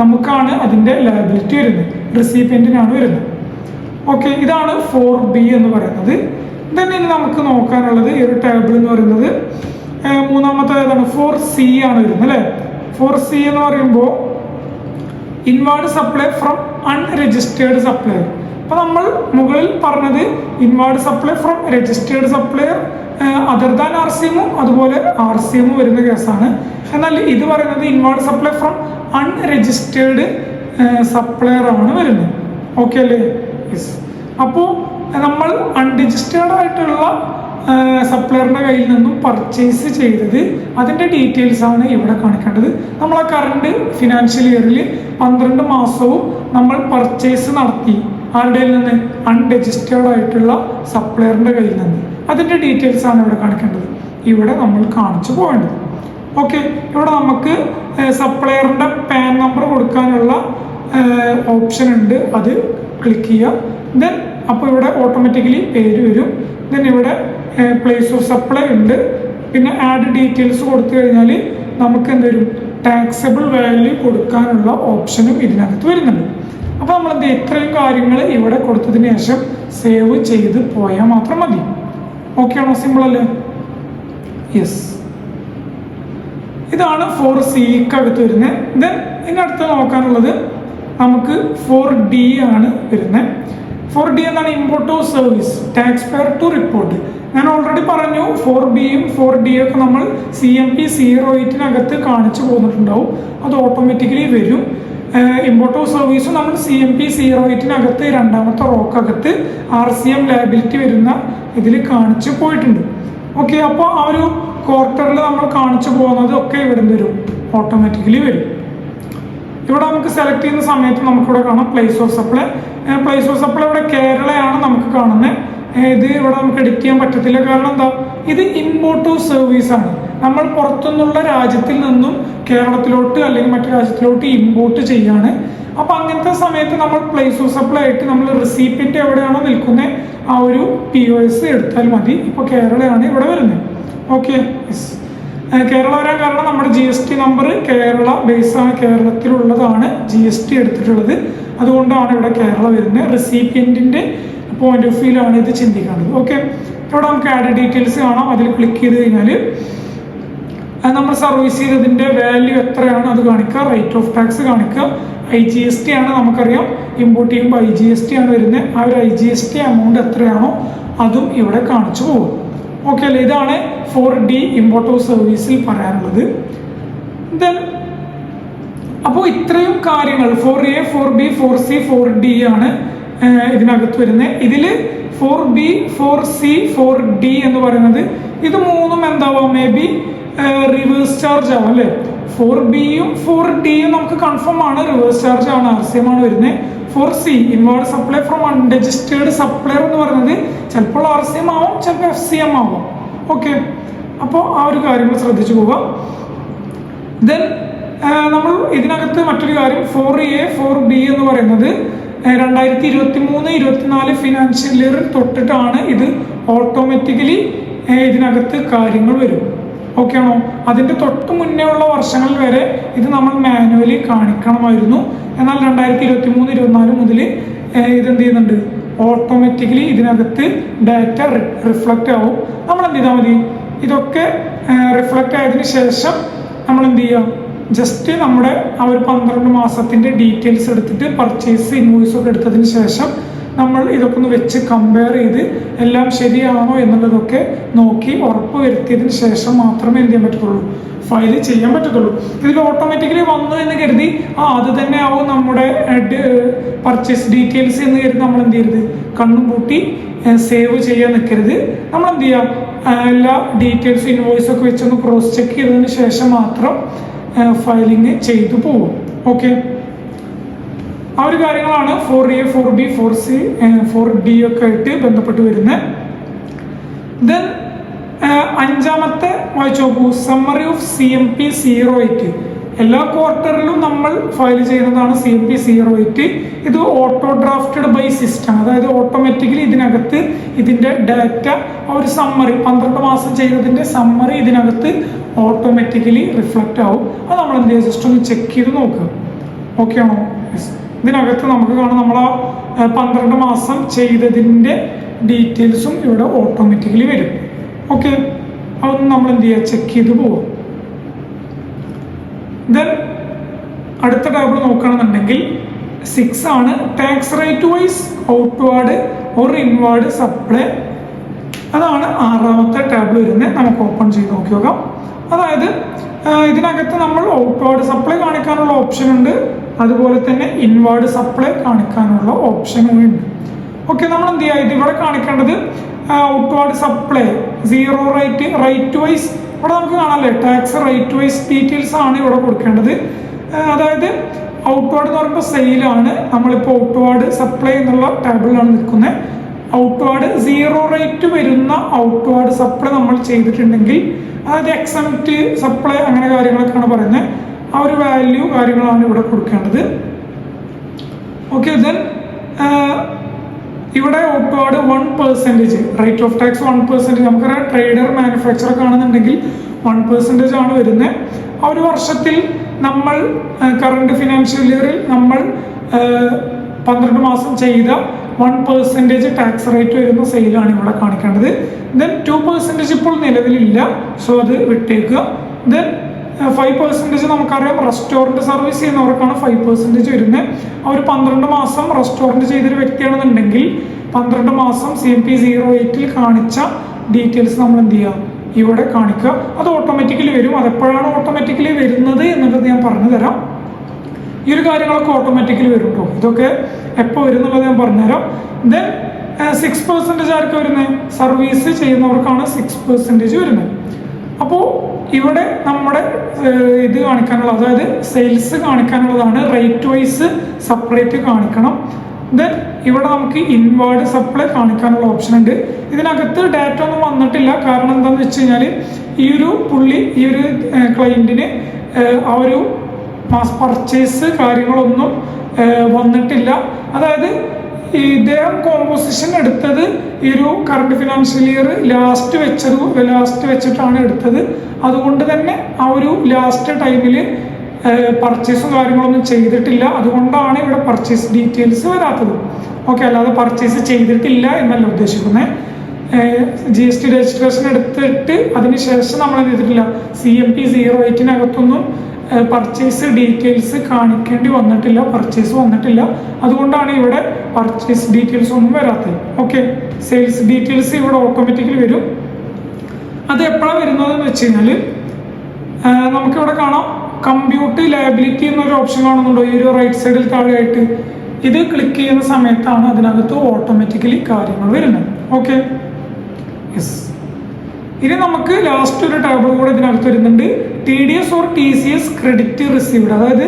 നമുക്കാണ് അതിൻ്റെ ലയബിലിറ്റി വരുന്നത്, റെസിപ്പിയന്റിനാണ് വരുന്നത്. ഓക്കെ, ഇതാണ് 4B എന്ന് പറയുന്നത്. തന്നെ ഇനി നമുക്ക് നോക്കാനുള്ളത് ഈ ഒരു ടേബിൾ എന്ന് പറയുന്നത് മൂന്നാമത്തെ ഏതാണ് 4C ആണ് വരുന്നത് അല്ലേ. 4C എന്ന് പറയുമ്പോൾ inward supply from unregistered supplier. അപ്പോൾ നമ്മൾ മുകളിൽ പറഞ്ഞത് inward supply from registered supplier other than RCM അതുപോലെ RCM വരുന്ന കേസാണ്. എന്നാൽ ഇത് പറയുന്നത് inward supply from unregistered supplier ആണ് വരുന്നത്. ഓക്കെ അല്ലേ? യെസ്. അപ്പോൾ നമ്മൾ അൺരജിസ്റ്റേർഡ് ആയിട്ടുള്ള സപ്ലയറിൻ്റെ കയ്യിൽ നിന്നും പർച്ചേസ് ചെയ്തത് അതിൻ്റെ ഡീറ്റെയിൽസ് ആണ് ഇവിടെ കാണിക്കേണ്ടത്. നമ്മൾ ആ കറണ്ട് ഫിനാൻഷ്യൽ ഇയറിൽ 12 മാസവും നമ്മൾ പർച്ചേസ് നടത്തി ആരുടെ നിന്ന്? അൺരജിസ്റ്റേർഡ് ആയിട്ടുള്ള സപ്ലയറിൻ്റെ കയ്യിൽ നിന്ന്. അതിൻ്റെ ഡീറ്റെയിൽസ് ആണ് ഇവിടെ കാണിക്കേണ്ടത്. ഇവിടെ നമ്മൾ കാണിച്ചു പോകേണ്ടത്. ഓക്കെ. ഇവിടെ നമുക്ക് സപ്ലയറിൻ്റെ പാൻ നമ്പർ കൊടുക്കാനുള്ള ഓപ്ഷൻ ഉണ്ട്. അത് ക്ലിക്ക് ചെയ്യുക. ദെൻ അപ്പോൾ ഇവിടെ ഓട്ടോമാറ്റിക്കലി പേര് വരും. ദെൻ ഇവിടെ പ്ലേസ് ഓഫ് സപ്ലൈ ഉണ്ട്. പിന്നെ ആഡ് ഡീറ്റെയിൽസ് കൊടുത്തു കഴിഞ്ഞാൽ നമുക്ക് എന്തൊരു ടാക്സബിൾ വാല്യൂ കൊടുക്കാനുള്ള ഓപ്ഷനും ഇതിനകത്ത് വരുന്നുണ്ട്. അപ്പോൾ നമ്മൾ എന്ത് ഇത്രയും കാര്യങ്ങൾ ഇവിടെ കൊടുത്തതിന് ശേഷം സേവ് ചെയ്ത് പോയാൽ മാത്രം മതി. ഓക്കെ ആണോ? സിമ്പിൾ അല്ലേ? യെസ്. ഇതാണ് 4Cക്കകത്ത് വരുന്നത്. ദെൻ ഇതിനടുത്ത് നോക്കാനുള്ളത് നമുക്ക് 4D ആണ് വരുന്നത്. 4D എന്നാണ് import of service tax pair to report. ഞാൻ ഓൾറെഡി പറഞ്ഞു 4Bയും 4Dയും ഒക്കെ നമ്മൾ CMP 08-നകത്ത് കാണിച്ചു പോന്നിട്ടുണ്ടാവും. അത് ഓട്ടോമാറ്റിക്കലി വരും. ഇമ്പോർട്ട് ഓഫ് സർവീസും നമ്മൾ CMP 08-നകത്ത് രണ്ടാമത്തെ റോക്കകത്ത് RCM ലയബിലിറ്റി വരുന്ന ഇതിൽ കാണിച്ചു പോയിട്ടുണ്ട്. ഓക്കെ. അപ്പോൾ ആ ഒരു ക്വാർട്ടറിൽ നമ്മൾ കാണിച്ചു പോകുന്നത് ഒക്കെ ഇവിടെ വരും, ഓട്ടോമാറ്റിക്കലി വരും. ഇവിടെ നമുക്ക് സെലക്ട് ചെയ്യുന്ന സമയത്ത് നമുക്കിവിടെ കാണാം place of supply. Place of supply ഇവിടെ കേരളയാണ് നമുക്ക് കാണുന്നത്. ഇത് ഇവിടെ നമുക്ക് എഡിറ്റ് ചെയ്യാൻ പറ്റത്തില്ല. കാരണം എന്താ? ഇത് ഇമ്പോർട്ട് ഓഫ് സർവീസ് ആണ്. നമ്മൾ പുറത്തുനിന്നുള്ള രാജ്യത്തിൽ നിന്നും കേരളത്തിലോട്ട് അല്ലെങ്കിൽ മറ്റു രാജ്യത്തിലോട്ട് ഇമ്പോർട്ട് ചെയ്യാണ്. അപ്പോൾ അങ്ങനത്തെ സമയത്ത് നമ്മൾ പ്ലേസ് ഓഫ് സപ്ലൈ ആയിട്ട് നമ്മൾ റിസീപ്പിൻ്റെ എവിടെയാണോ നിൽക്കുന്നത് ആ ഒരു POS എടുത്താൽ മതി. ഇപ്പോൾ കേരളയാണ് ഇവിടെ വരുന്നത്. ഓക്കെ. യെസ്. കേരള വരാൻ കാരണം നമ്മുടെ GST നമ്പർ കേരള ബേസാണ്, കേരളത്തിലുള്ളതാണ് GST എടുത്തിട്ടുള്ളത്. അതുകൊണ്ടാണ് ഇവിടെ കേരള വരുന്നത്. റെസിപ്പിയൻറ്റിൻ്റെ പോയിന്റ് ഓഫ് വ്യൂയിലാണ് ഇത് ചിന്തിക്കേണ്ടത്. ഓക്കെ. ഇവിടെ നമുക്ക് ആഡ് ഡീറ്റെയിൽസ് കാണാം. അതിൽ ക്ലിക്ക് ചെയ്ത് കഴിഞ്ഞാൽ നമ്മൾ സർവീസ് ചെയ്തതിൻ്റെ വാല്യൂ എത്രയാണ് അത് കാണിക്കുക. റേറ്റ് ഓഫ് ടാക്സ് കാണിക്കുക. IGST ആണ് നമുക്കറിയാം. ഇമ്പോർട്ട് ചെയ്യുമ്പോൾ IGST ആണ് വരുന്നത്. ആ ഒരു IGST എമൗണ്ട് എത്രയാണോ അതും ഇവിടെ കാണിച്ചു പോകും. ഓക്കെ അല്ലേ? ഇതാണ് 4D ഇമ്പോർട്ട് ഓഫ് സർവീസിൽ പറയാനുള്ളത്. ദെൻ അപ്പോൾ ഇത്രയും കാര്യങ്ങൾ 4A 4B 4C 4D ആണ് ഇതിനകത്ത് വരുന്നത്. ഇതിൽ 4B 4C 4D എന്ന് പറയുന്നത് ഇത് മൂന്നും എന്താവാം? മേ ബി റിവേഴ്സ് ചാർജ് ആവും അല്ലേ? 4Bയും 4Dയും നമുക്ക് കൺഫേം ആണ് റിവേഴ്സ് ചാർജ് ആണ്, RCM ആണ് വരുന്നത്. 4C inward supply from unregistered supplier എന്ന് പറയുന്നത് ചിലപ്പോൾ RCM ആവും, ചിലപ്പോൾ FCM ആവും. ഓക്കെ. അപ്പോൾ ആ ഒരു കാര്യങ്ങൾ ശ്രദ്ധിച്ചു പോവുക. ദെൻ നമ്മൾ ഇതിനകത്ത് മറ്റൊരു കാര്യം 4A 4B എന്ന് പറയുന്നത് 2023-24 ഫിനാൻഷ്യൽ ഇയർ തൊട്ടിട്ടാണ് ഇത് ഓട്ടോമാറ്റിക്കലി ഇതിനകത്ത് കാര്യങ്ങൾ വരും. ഓക്കെ ആണോ? അതിൻ്റെ തൊട്ട് മുന്നേ ഉള്ള വർഷങ്ങളിൽ വരെ ഇത് നമ്മൾ മാനുവലി കാണിക്കണമായിരുന്നു. എന്നാൽ 2023-24 മുതൽ ഇതെന്ത് ചെയ്യുന്നുണ്ട്? ഓട്ടോമാറ്റിക്കലി ഇതിനകത്ത് ഡാറ്റ റിഫ്ലക്റ്റ് ആവും. നമ്മൾ എന്ത് ചെയ്താൽ മതി? ഇതൊക്കെ റിഫ്ലക്റ്റ് ആയതിനു ശേഷം നമ്മൾ എന്ത് ചെയ്യുക? ജസ്റ്റ് നമ്മുടെ ആ ഒരു 12 മാസത്തിൻ്റെ ഡീറ്റെയിൽസ് എടുത്തിട്ട് പർച്ചേസ് ഇൻവോയ്സൊക്കെ എടുത്തതിന് ശേഷം നമ്മൾ ഇതൊക്കെ ഒന്ന് വെച്ച് കമ്പയർ ചെയ്ത് എല്ലാം ശരിയാണോ എന്നുള്ളതൊക്കെ നോക്കി ഉറപ്പ് വരുത്തിയതിന് ശേഷം മാത്രമേ എന്ത് ചെയ്യാൻ പറ്റത്തുള്ളൂ? ഫയൽ ചെയ്യാൻ പറ്റത്തുള്ളൂ. ഇതിൽ ഓട്ടോമാറ്റിക്കലി വന്നു എന്ന് കരുതി അത് തന്നെ ആവും നമ്മുടെ പർച്ചേസ് ഡീറ്റെയിൽസ് എന്ന് കരുതി നമ്മൾ എന്ത് ചെയ്യരുത്? കണ്ണും പൂട്ടി സേവ് ചെയ്യാൻ നിൽക്കരുത്. നമ്മൾ എന്ത് ചെയ്യുക? എല്ലാ ഡീറ്റെയിൽസും ഇൻവോയ്സൊക്കെ വെച്ചൊന്ന് ക്രോസ് ചെക്ക് ചെയ്തതിന് ശേഷം മാത്രം ഫയലിങ് ചെയ്തു പോകും. ഓക്കെ. ആ ഒരു കാര്യങ്ങളാണ് 4A 4B 4C 4D ഒക്കെ ആയിട്ട് ബന്ധപ്പെട്ട് വരുന്നത്. ദെൻ അഞ്ചാമത്തെ വായിച്ചു നോക്കൂ. Summary of CMP 08. എല്ലാ ക്വാർട്ടറിലും നമ്മൾ ഫയൽ ചെയ്യുന്നതാണ് CMP 08. ഇത് ഓട്ടോ ഡ്രാഫ്റ്റഡ് ബൈ സിസ്റ്റം, അതായത് ഓട്ടോമാറ്റിക്കലി ഇതിനകത്ത് ഇതിൻ്റെ ഡാറ്റ ഒരു സമ്മറി 12 മാസം ചെയ്തതിൻ്റെ സമ്മറി ഇതിനകത്ത് ഓട്ടോമാറ്റിക്കലി റിഫ്ലക്റ്റ് ആവും. അത് നമ്മൾ എന്ത് ചെയ്യുക? ജസ്റ്റ് ഒന്ന് ചെക്ക് ചെയ്ത് നോക്കുക. ഓക്കെ ആണോ? യെസ്. ഇതിനകത്ത് നമുക്ക് കാണാം നമ്മൾ 12 മാസം ചെയ്തതിൻ്റെ ഡീറ്റെയിൽസും ഇവിടെ ഓട്ടോമാറ്റിക്കലി വരും. ഓക്കെ, അതൊന്നും നമ്മൾ എന്ത് ചെയ്യുക, ചെക്ക് ചെയ്ത് പോവാം. ദെൻ അടുത്ത ടാബിൾ നോക്കുകയാണെന്നുണ്ടെങ്കിൽ 6 ആണ്. Tax rate wise outward or inward supply, അതാണ് 6ാമത്തെ ടാബിൾ വരുന്നത്. നമുക്ക് ഓപ്പൺ ചെയ്ത് നോക്കി നോക്കാം. അതായത് ഇതിനകത്ത് നമ്മൾ ഔട്ട്വാർഡ് സപ്ലൈ കാണിക്കാനുള്ള ഓപ്ഷൻ ഉണ്ട്, അതുപോലെ തന്നെ ഇൻവാർഡ് സപ്ലൈ കാണിക്കാനുള്ള ഓപ്ഷനും ഉണ്ട്. ഓക്കെ, നമ്മൾ എന്ത് ചെയ്യുക, ഇതിവിടെ കാണിക്കേണ്ടത് ഔട്ട്വാർഡ് സപ്ലൈ 0 റൈറ്റ് വൈസ്, ഇവിടെ നമുക്ക് കാണാമല്ലേ ടാക്സ് റൈറ്റ് വൈസ് ഡീറ്റെയിൽസ് ആണ് ഇവിടെ കൊടുക്കേണ്ടത്. അതായത് ഔട്ട്വാർഡ് എന്ന് പറയുമ്പോൾ സെയിലാണ്, നമ്മളിപ്പോൾ ഔട്ട്വാർഡ് സപ്ലൈ എന്നുള്ള ടാബിളിലാണ് നിൽക്കുന്നത്. ഔട്ട്വാർഡ് 0 റേറ്റ് വരുന്ന ഔട്ട്വാർഡ് സപ്ലൈ നമ്മൾ ചെയ്തിട്ടുണ്ടെങ്കിൽ, അതായത് എക്സംപ്റ്റ് സപ്ലൈ അങ്ങനെ കാര്യങ്ങളൊക്കെയാണ് പറയുന്നത്, ആ ഒരു വാല്യൂ കാര്യങ്ങളാണ് ഇവിടെ കൊടുക്കേണ്ടത്. ഓക്കെ, ദെൻ ഇവിടെ ഔട്ട്വാർഡ് 1% റേറ്റ് ഓഫ് ടാക്സ് 1%. നമുക്കറിയാം ട്രേഡർ മാനുഫാക്ചർ ഒക്കെ ആണെന്നുണ്ടെങ്കിൽ 1% ആണ് വരുന്നത്. ആ ഒരു വർഷത്തിൽ നമ്മൾ കറണ്ട് ഫിനാൻഷ്യൽ ഇയറിൽ നമ്മൾ 12 മാസം ചെയ്ത 1% ടാക്സ് റേറ്റ് വരുന്ന സെയിലാണ് ഇവിടെ കാണിക്കേണ്ടത്. ദെൻ 2% ഇപ്പോൾ നിലവിലില്ല, സോ അത് വിട്ടേക്കുക. ദെൻ 5% നമുക്കറിയാം റെസ്റ്റോറൻറ്റ് സർവീസ് ചെയ്യുന്നവർക്കാണ് 5% വരുന്നത്. അവർ 12 മാസം റെസ്റ്റോറൻറ്റ് ചെയ്തൊരു വ്യക്തിയാണെന്നുണ്ടെങ്കിൽ 12 മാസം CMP 08 കാണിച്ച ഡീറ്റെയിൽസ് നമ്മൾ എന്ത് ചെയ്യുക, ഇവിടെ കാണിക്കുക. അത് ഓട്ടോമാറ്റിക്കലി വരും. അതെപ്പോഴാണ് ഓട്ടോമാറ്റിക്കലി വരുന്നത് എന്നുള്ളത് ഞാൻ പറഞ്ഞു തരാം. ഈ ഒരു കാര്യങ്ങളൊക്കെ ഓട്ടോമാറ്റിക്കലി വരും കേട്ടോ. ഇതൊക്കെ എപ്പോൾ വരും എന്നുള്ളത് ഞാൻ പറഞ്ഞുതരാം. ദെൻ 6% ആർക്ക് വരുന്നത്, സർവീസ് ചെയ്യുന്നവർക്കാണ് 6% വരുന്നത്. അപ്പോൾ ഇവിടെ നമ്മുടെ ഇത് കാണിക്കാനുള്ള, അതായത് സെയിൽസ് കാണിക്കാനുള്ളതാണ്. റേറ്റ് വൈസ് സെപ്പറേറ്റ് കാണിക്കണം. ദെൻ ഇവിടെ നമുക്ക് ഇൻവാർഡ് സപ്ലൈ കാണിക്കാനുള്ള ഓപ്ഷൻ ഉണ്ട്. ഇതിനകത്ത് ഡാറ്റ ഒന്നും വന്നിട്ടില്ല, കാരണം എന്താണെന്ന് വെച്ച് കഴിഞ്ഞാൽ ഈ ഒരു ക്ലയൻറ്റിന് ആ ഒരു മാസ് പർച്ചേസ് കാര്യങ്ങളൊന്നും വന്നിട്ടില്ല. അതായത് ഇദ്ദേഹം കോമ്പോസിഷൻ എടുത്തത് ഈ ഒരു കറണ്ട് ഫിനാൻഷ്യൽ ഇയർ ലാസ്റ്റ് വെച്ചിട്ടാണ് എടുത്തത്. അതുകൊണ്ട് തന്നെ ആ ഒരു ലാസ്റ്റ് ടൈമിൽ പർച്ചേസും കാര്യങ്ങളൊന്നും ചെയ്തിട്ടില്ല. അതുകൊണ്ടാണ് ഇവിടെ പർച്ചേസ് ഡീറ്റെയിൽസ് വരാത്തത്. ഓക്കെ, അല്ലാതെ പർച്ചേസ് ചെയ്തിട്ടില്ല എന്നല്ല ഉദ്ദേശിക്കുന്നത്. GST രജിസ്ട്രേഷൻ എടുത്തിട്ട് അതിനുശേഷം നമ്മൾ എന്ത് ചെയ്തിട്ടില്ല, CMP 08 പർച്ചേസ് ഡീറ്റെയിൽസ് കാണിക്കേണ്ടി വന്നിട്ടില്ല, പർച്ചേസ് വന്നിട്ടില്ല. അതുകൊണ്ടാണ് ഇവിടെ പർച്ചേസ് ഡീറ്റെയിൽസ് ഒന്നും വരാത്തത്. ഓക്കെ, സെയിൽസ് ഡീറ്റെയിൽസ് ഇവിടെ ഓട്ടോമാറ്റിക്കലി വരും. അത് എപ്പോഴാണ് വരുന്നതെന്ന് വെച്ച് കഴിഞ്ഞാൽ നമുക്കിവിടെ കാണാം കമ്പ്യൂട്ട് ലയബിലിറ്റി എന്നൊരു ഓപ്ഷൻ കാണുന്നുണ്ടോ, ഈ ഒരു റൈറ്റ് സൈഡിൽ താഴെയായിട്ട്. ഇത് ക്ലിക്ക് ചെയ്യുന്ന സമയത്താണ് അതിനകത്ത് ഓട്ടോമാറ്റിക്കലി കാര്യങ്ങൾ വരുന്നത്. Okay, yes. ഇനി നമുക്ക് ലാസ്റ്റ് ഒരു ടേബിൾ കൂടെ ഇതിനകത്ത് വരുന്നുണ്ട്, TDS or TCS credit received. അതായത്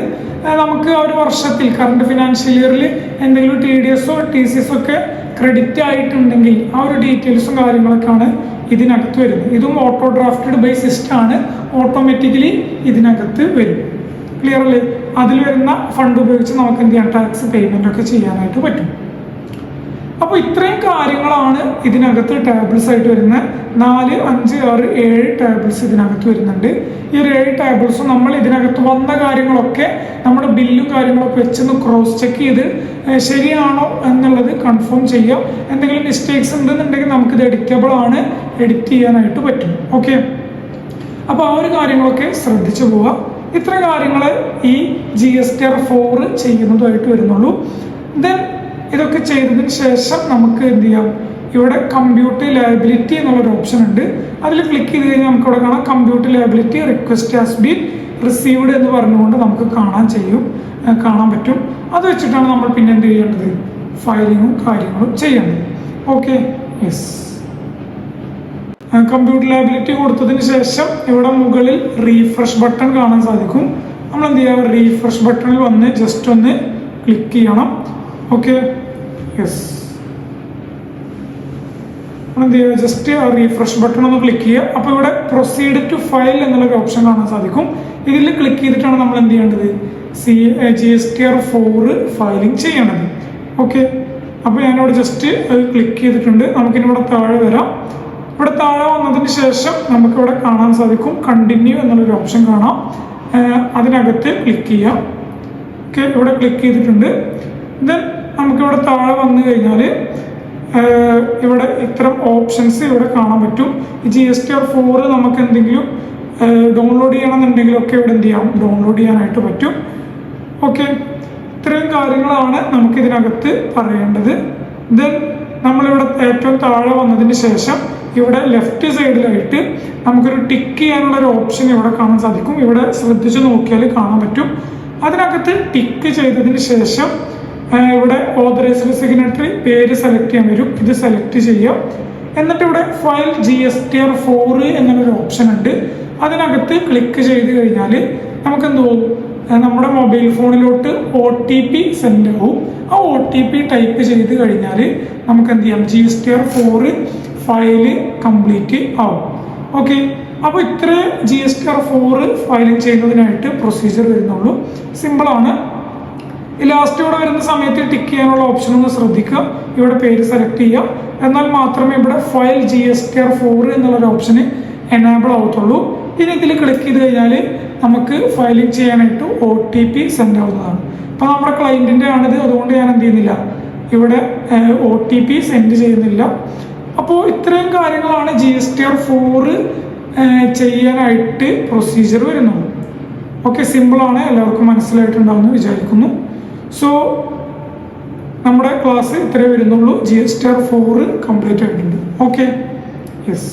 നമുക്ക് ആ ഒരു വർഷത്തിൽ കറണ്ട് ഫിനാൻഷ്യൽ ഇയറിൽ എന്തെങ്കിലും TDS ഓ TCS ഒക്കെ ക്രെഡിറ്റ് ആയിട്ടുണ്ടെങ്കിൽ ആ ഒരു ഡീറ്റെയിൽസും കാര്യങ്ങളൊക്കെയാണ് ഇതിനകത്ത് വരുന്നത്. ഇതും ഓട്ടോ ഡ്രാഫ്റ്റഡ് ബൈ സിസ്റ്റം ആണ്, ഓട്ടോമാറ്റിക്കലി ഇതിനകത്ത് വരും. ക്ലിയർ അല്ലേ? അതിൽ വരുന്ന ഫണ്ട് ഉപയോഗിച്ച് നമുക്ക് എന്ത് ചെയ്യാം, ടാക്സ് പേയ്മെൻ്റ് ഒക്കെ ചെയ്യാനായിട്ട് പറ്റും. അപ്പോൾ ഇത്രയും കാര്യങ്ങളാണ് ഇതിനകത്ത് ടേബിൾസ് ആയിട്ട് വരുന്നത്. 4, 5, 6, 7 ടേബിൾസ് ഇതിനകത്ത് വരുന്നുണ്ട്. ഈ ഒരു 7 ടേബിൾസും നമ്മൾ ഇതിനകത്ത് വന്ന കാര്യങ്ങളൊക്കെ നമ്മുടെ ബില്ലും കാര്യങ്ങളൊക്കെ വെച്ചൊന്ന് ക്രോസ് ചെക്ക് ചെയ്ത് ശരിയാണോ എന്നുള്ളത് കൺഫേം ചെയ്യാം. എന്തെങ്കിലും മിസ്റ്റേക്സ് ഉണ്ടെന്നുണ്ടെങ്കിൽ നമുക്കിത് എഡിറ്റബിൾ ആണ്, എഡിറ്റ് ചെയ്യാനായിട്ട് പറ്റും. ഓക്കെ, അപ്പോൾ ആ ഒരു കാര്യങ്ങളൊക്കെ ശ്രദ്ധിച്ചു പോവുക. ഇത്ര കാര്യങ്ങൾ ഈ GSTR 4 ചെയ്യുന്നതായിട്ട് വരുന്നുള്ളൂ. ദെൻ ഇതൊക്കെ ചെയ്തതിന് ശേഷം നമുക്ക് എന്ത് ചെയ്യാം, ഇവിടെ കമ്പ്യൂട്ട് ലയബിലിറ്റി എന്നുള്ളൊരു ഓപ്ഷൻ ഉണ്ട്. അതിൽ ക്ലിക്ക് ചെയ്ത് കഴിഞ്ഞാൽ നമുക്ക് ഇവിടെ കാണാം compute liability request has been received എന്ന് പറഞ്ഞുകൊണ്ട് നമുക്ക് കാണാൻ പറ്റും. അത് വെച്ചിട്ടാണ് നമ്മൾ പിന്നെ എന്ത് ചെയ്യേണ്ടത്, ഫയലിങ്ങും കാര്യങ്ങളും ചെയ്യേണ്ടത്. Okay, yes. കമ്പ്യൂട്ടർ ലയബിലിറ്റി കൊടുത്തതിന് ശേഷം ഇവിടെ മുകളിൽ റീഫ്രഷ് ബട്ടൺ കാണാൻ സാധിക്കും. നമ്മൾ എന്ത് ചെയ്യുക, റീഫ്രഷ് ബട്ടണിൽ വന്ന് ജസ്റ്റ് ഒന്ന് ക്ലിക്ക് ചെയ്യണം. Okay, yes. എന്ത് ചെയ്യുക, ജസ്റ്റ് ആ റീഫ്രഷ് ബട്ടൺ ഒന്ന് ക്ലിക്ക് ചെയ്യുക. അപ്പോൾ ഇവിടെ പ്രൊസീഡ് ടു ഫയൽ എന്നുള്ള ഓപ്ഷൻ കാണാൻ സാധിക്കും. ഇതിൽ ക്ലിക്ക് ചെയ്തിട്ടാണ് നമ്മൾ എന്ത് ചെയ്യേണ്ടത്, GSTR 4 ഫയലിംഗ് ചെയ്യേണ്ടത്. ഓക്കെ, അപ്പോൾ ഞാനിവിടെ ജസ്റ്റ് ക്ലിക്ക് ചെയ്തിട്ടുണ്ട്. നമുക്കിനി ഇവിടെ താഴെ വരാം. ഇവിടെ താഴെ വന്നതിന് ശേഷം നമുക്കിവിടെ കാണാൻ സാധിക്കും കണ്ടിന്യൂ എന്നുള്ളൊരു ഓപ്ഷൻ കാണാം. അതിനകത്ത് ക്ലിക്ക് ചെയ്യാം. ഓക്കെ, ഇവിടെ ക്ലിക്ക് ചെയ്തിട്ടുണ്ട്. ദെൻ നമുക്കിവിടെ താഴെ വന്നു കഴിഞ്ഞാൽ ഇവിടെ ഇത്തരം ഓപ്ഷൻസ് ഇവിടെ കാണാൻ പറ്റും. ഈ GSTR4 നമുക്ക് എന്തെങ്കിലും ഡൗൺലോഡ് ചെയ്യണമെന്നുണ്ടെങ്കിലൊക്കെ ഇവിടെ എന്ത് ചെയ്യാം, ഡൗൺലോഡ് ചെയ്യാനായിട്ട് പറ്റും. ഓക്കെ, ഇത്രയും കാര്യങ്ങളാണ് നമുക്കിതിനകത്ത് പറയേണ്ടത്. ദെൻ നമ്മളിവിടെ ഏറ്റവും താഴെ വന്നതിന് ശേഷം ഇവിടെ ലെഫ്റ്റ് സൈഡിലായിട്ട് നമുക്കൊരു ടിക്ക് ചെയ്യാനുള്ള ഒരു ഓപ്ഷൻ ഇവിടെ കാണാൻ സാധിക്കും. ഇവിടെ ശ്രദ്ധിച്ച് നോക്കിയാൽ കാണാൻ പറ്റും. അതിനകത്ത് ടിക്ക് ചെയ്തതിന് ശേഷം ഇവിടെ ഓതറൈസ്ഡ് സിഗ്നറ്ററി പേര് സെലക്ട് ചെയ്യാൻ വരും. ഇത് സെലക്ട് ചെയ്യാം. എന്നിട്ട് ഇവിടെ ഫയൽ GSTR4 എന്നുള്ളൊരു ഓപ്ഷൻ ഉണ്ട്. അതിനകത്ത് ക്ലിക്ക് ചെയ്ത് കഴിഞ്ഞാൽ നമുക്ക് എന്ത് പോകും, നമ്മുടെ മൊബൈൽ ഫോണിലോട്ട് OTP സെൻഡ് ആവും. ആ OTP ടൈപ്പ് ചെയ്ത് കഴിഞ്ഞാൽ നമുക്ക് എന്ത് ചെയ്യാം, GSTR4 ഫയല് കംപ്ലീറ്റ് ആവും. ഓക്കെ, അപ്പോൾ ഇത്ര GSTR4 ഫയലിംഗ് ചെയ്യുന്നതിനായിട്ട് പ്രൊസീജിയർ വരുന്നുള്ളൂ. സിമ്പിളാണ്. ഈ ലാസ്റ്റ് ഇവിടെ വരുന്ന സമയത്ത് ടിക്ക് ചെയ്യാനുള്ള ഓപ്ഷൻ ഒന്ന് ശ്രദ്ധിക്കുക. ഇവിടെ പേര് സെലക്ട് ചെയ്യുക. എന്നാൽ മാത്രമേ ഇവിടെ ഫയൽ GSTR4 എന്നുള്ളൊരു ഓപ്ഷന് എനാബിൾ ആവത്തുള്ളൂ. ഇനി ഇതിൽ ക്ലിക്ക് ചെയ്ത് കഴിഞ്ഞാൽ നമുക്ക് ഫയലിംഗ് ചെയ്യാനായിട്ട് OTP സെൻഡ് ആവുന്നതാണ്. അപ്പോൾ നമ്മുടെ ക്ലയൻറ്റിൻ്റെ ആണിത്, അതുകൊണ്ട് ഞാൻ എന്ത് ചെയ്യുന്നില്ല, ഇവിടെ OTP സെൻഡ് ചെയ്യുന്നില്ല. അപ്പോൾ ഇത്രയും കാര്യങ്ങളാണ് GSTR4 ചെയ്യാനായിട്ട് പ്രൊസീജിയർ വരുന്നുള്ളൂ. ഓക്കെ, സിമ്പിളാണ്, എല്ലാവർക്കും മനസ്സിലായിട്ടുണ്ടാവുമെന്ന് വിചാരിക്കുന്നു. സോ നമ്മുടെ ക്ലാസ് ഇത്രയേ വരുന്നുള്ളൂ. GSTR4 കംപ്ലീറ്റ് ആയിട്ടുണ്ട്. Okay, yes.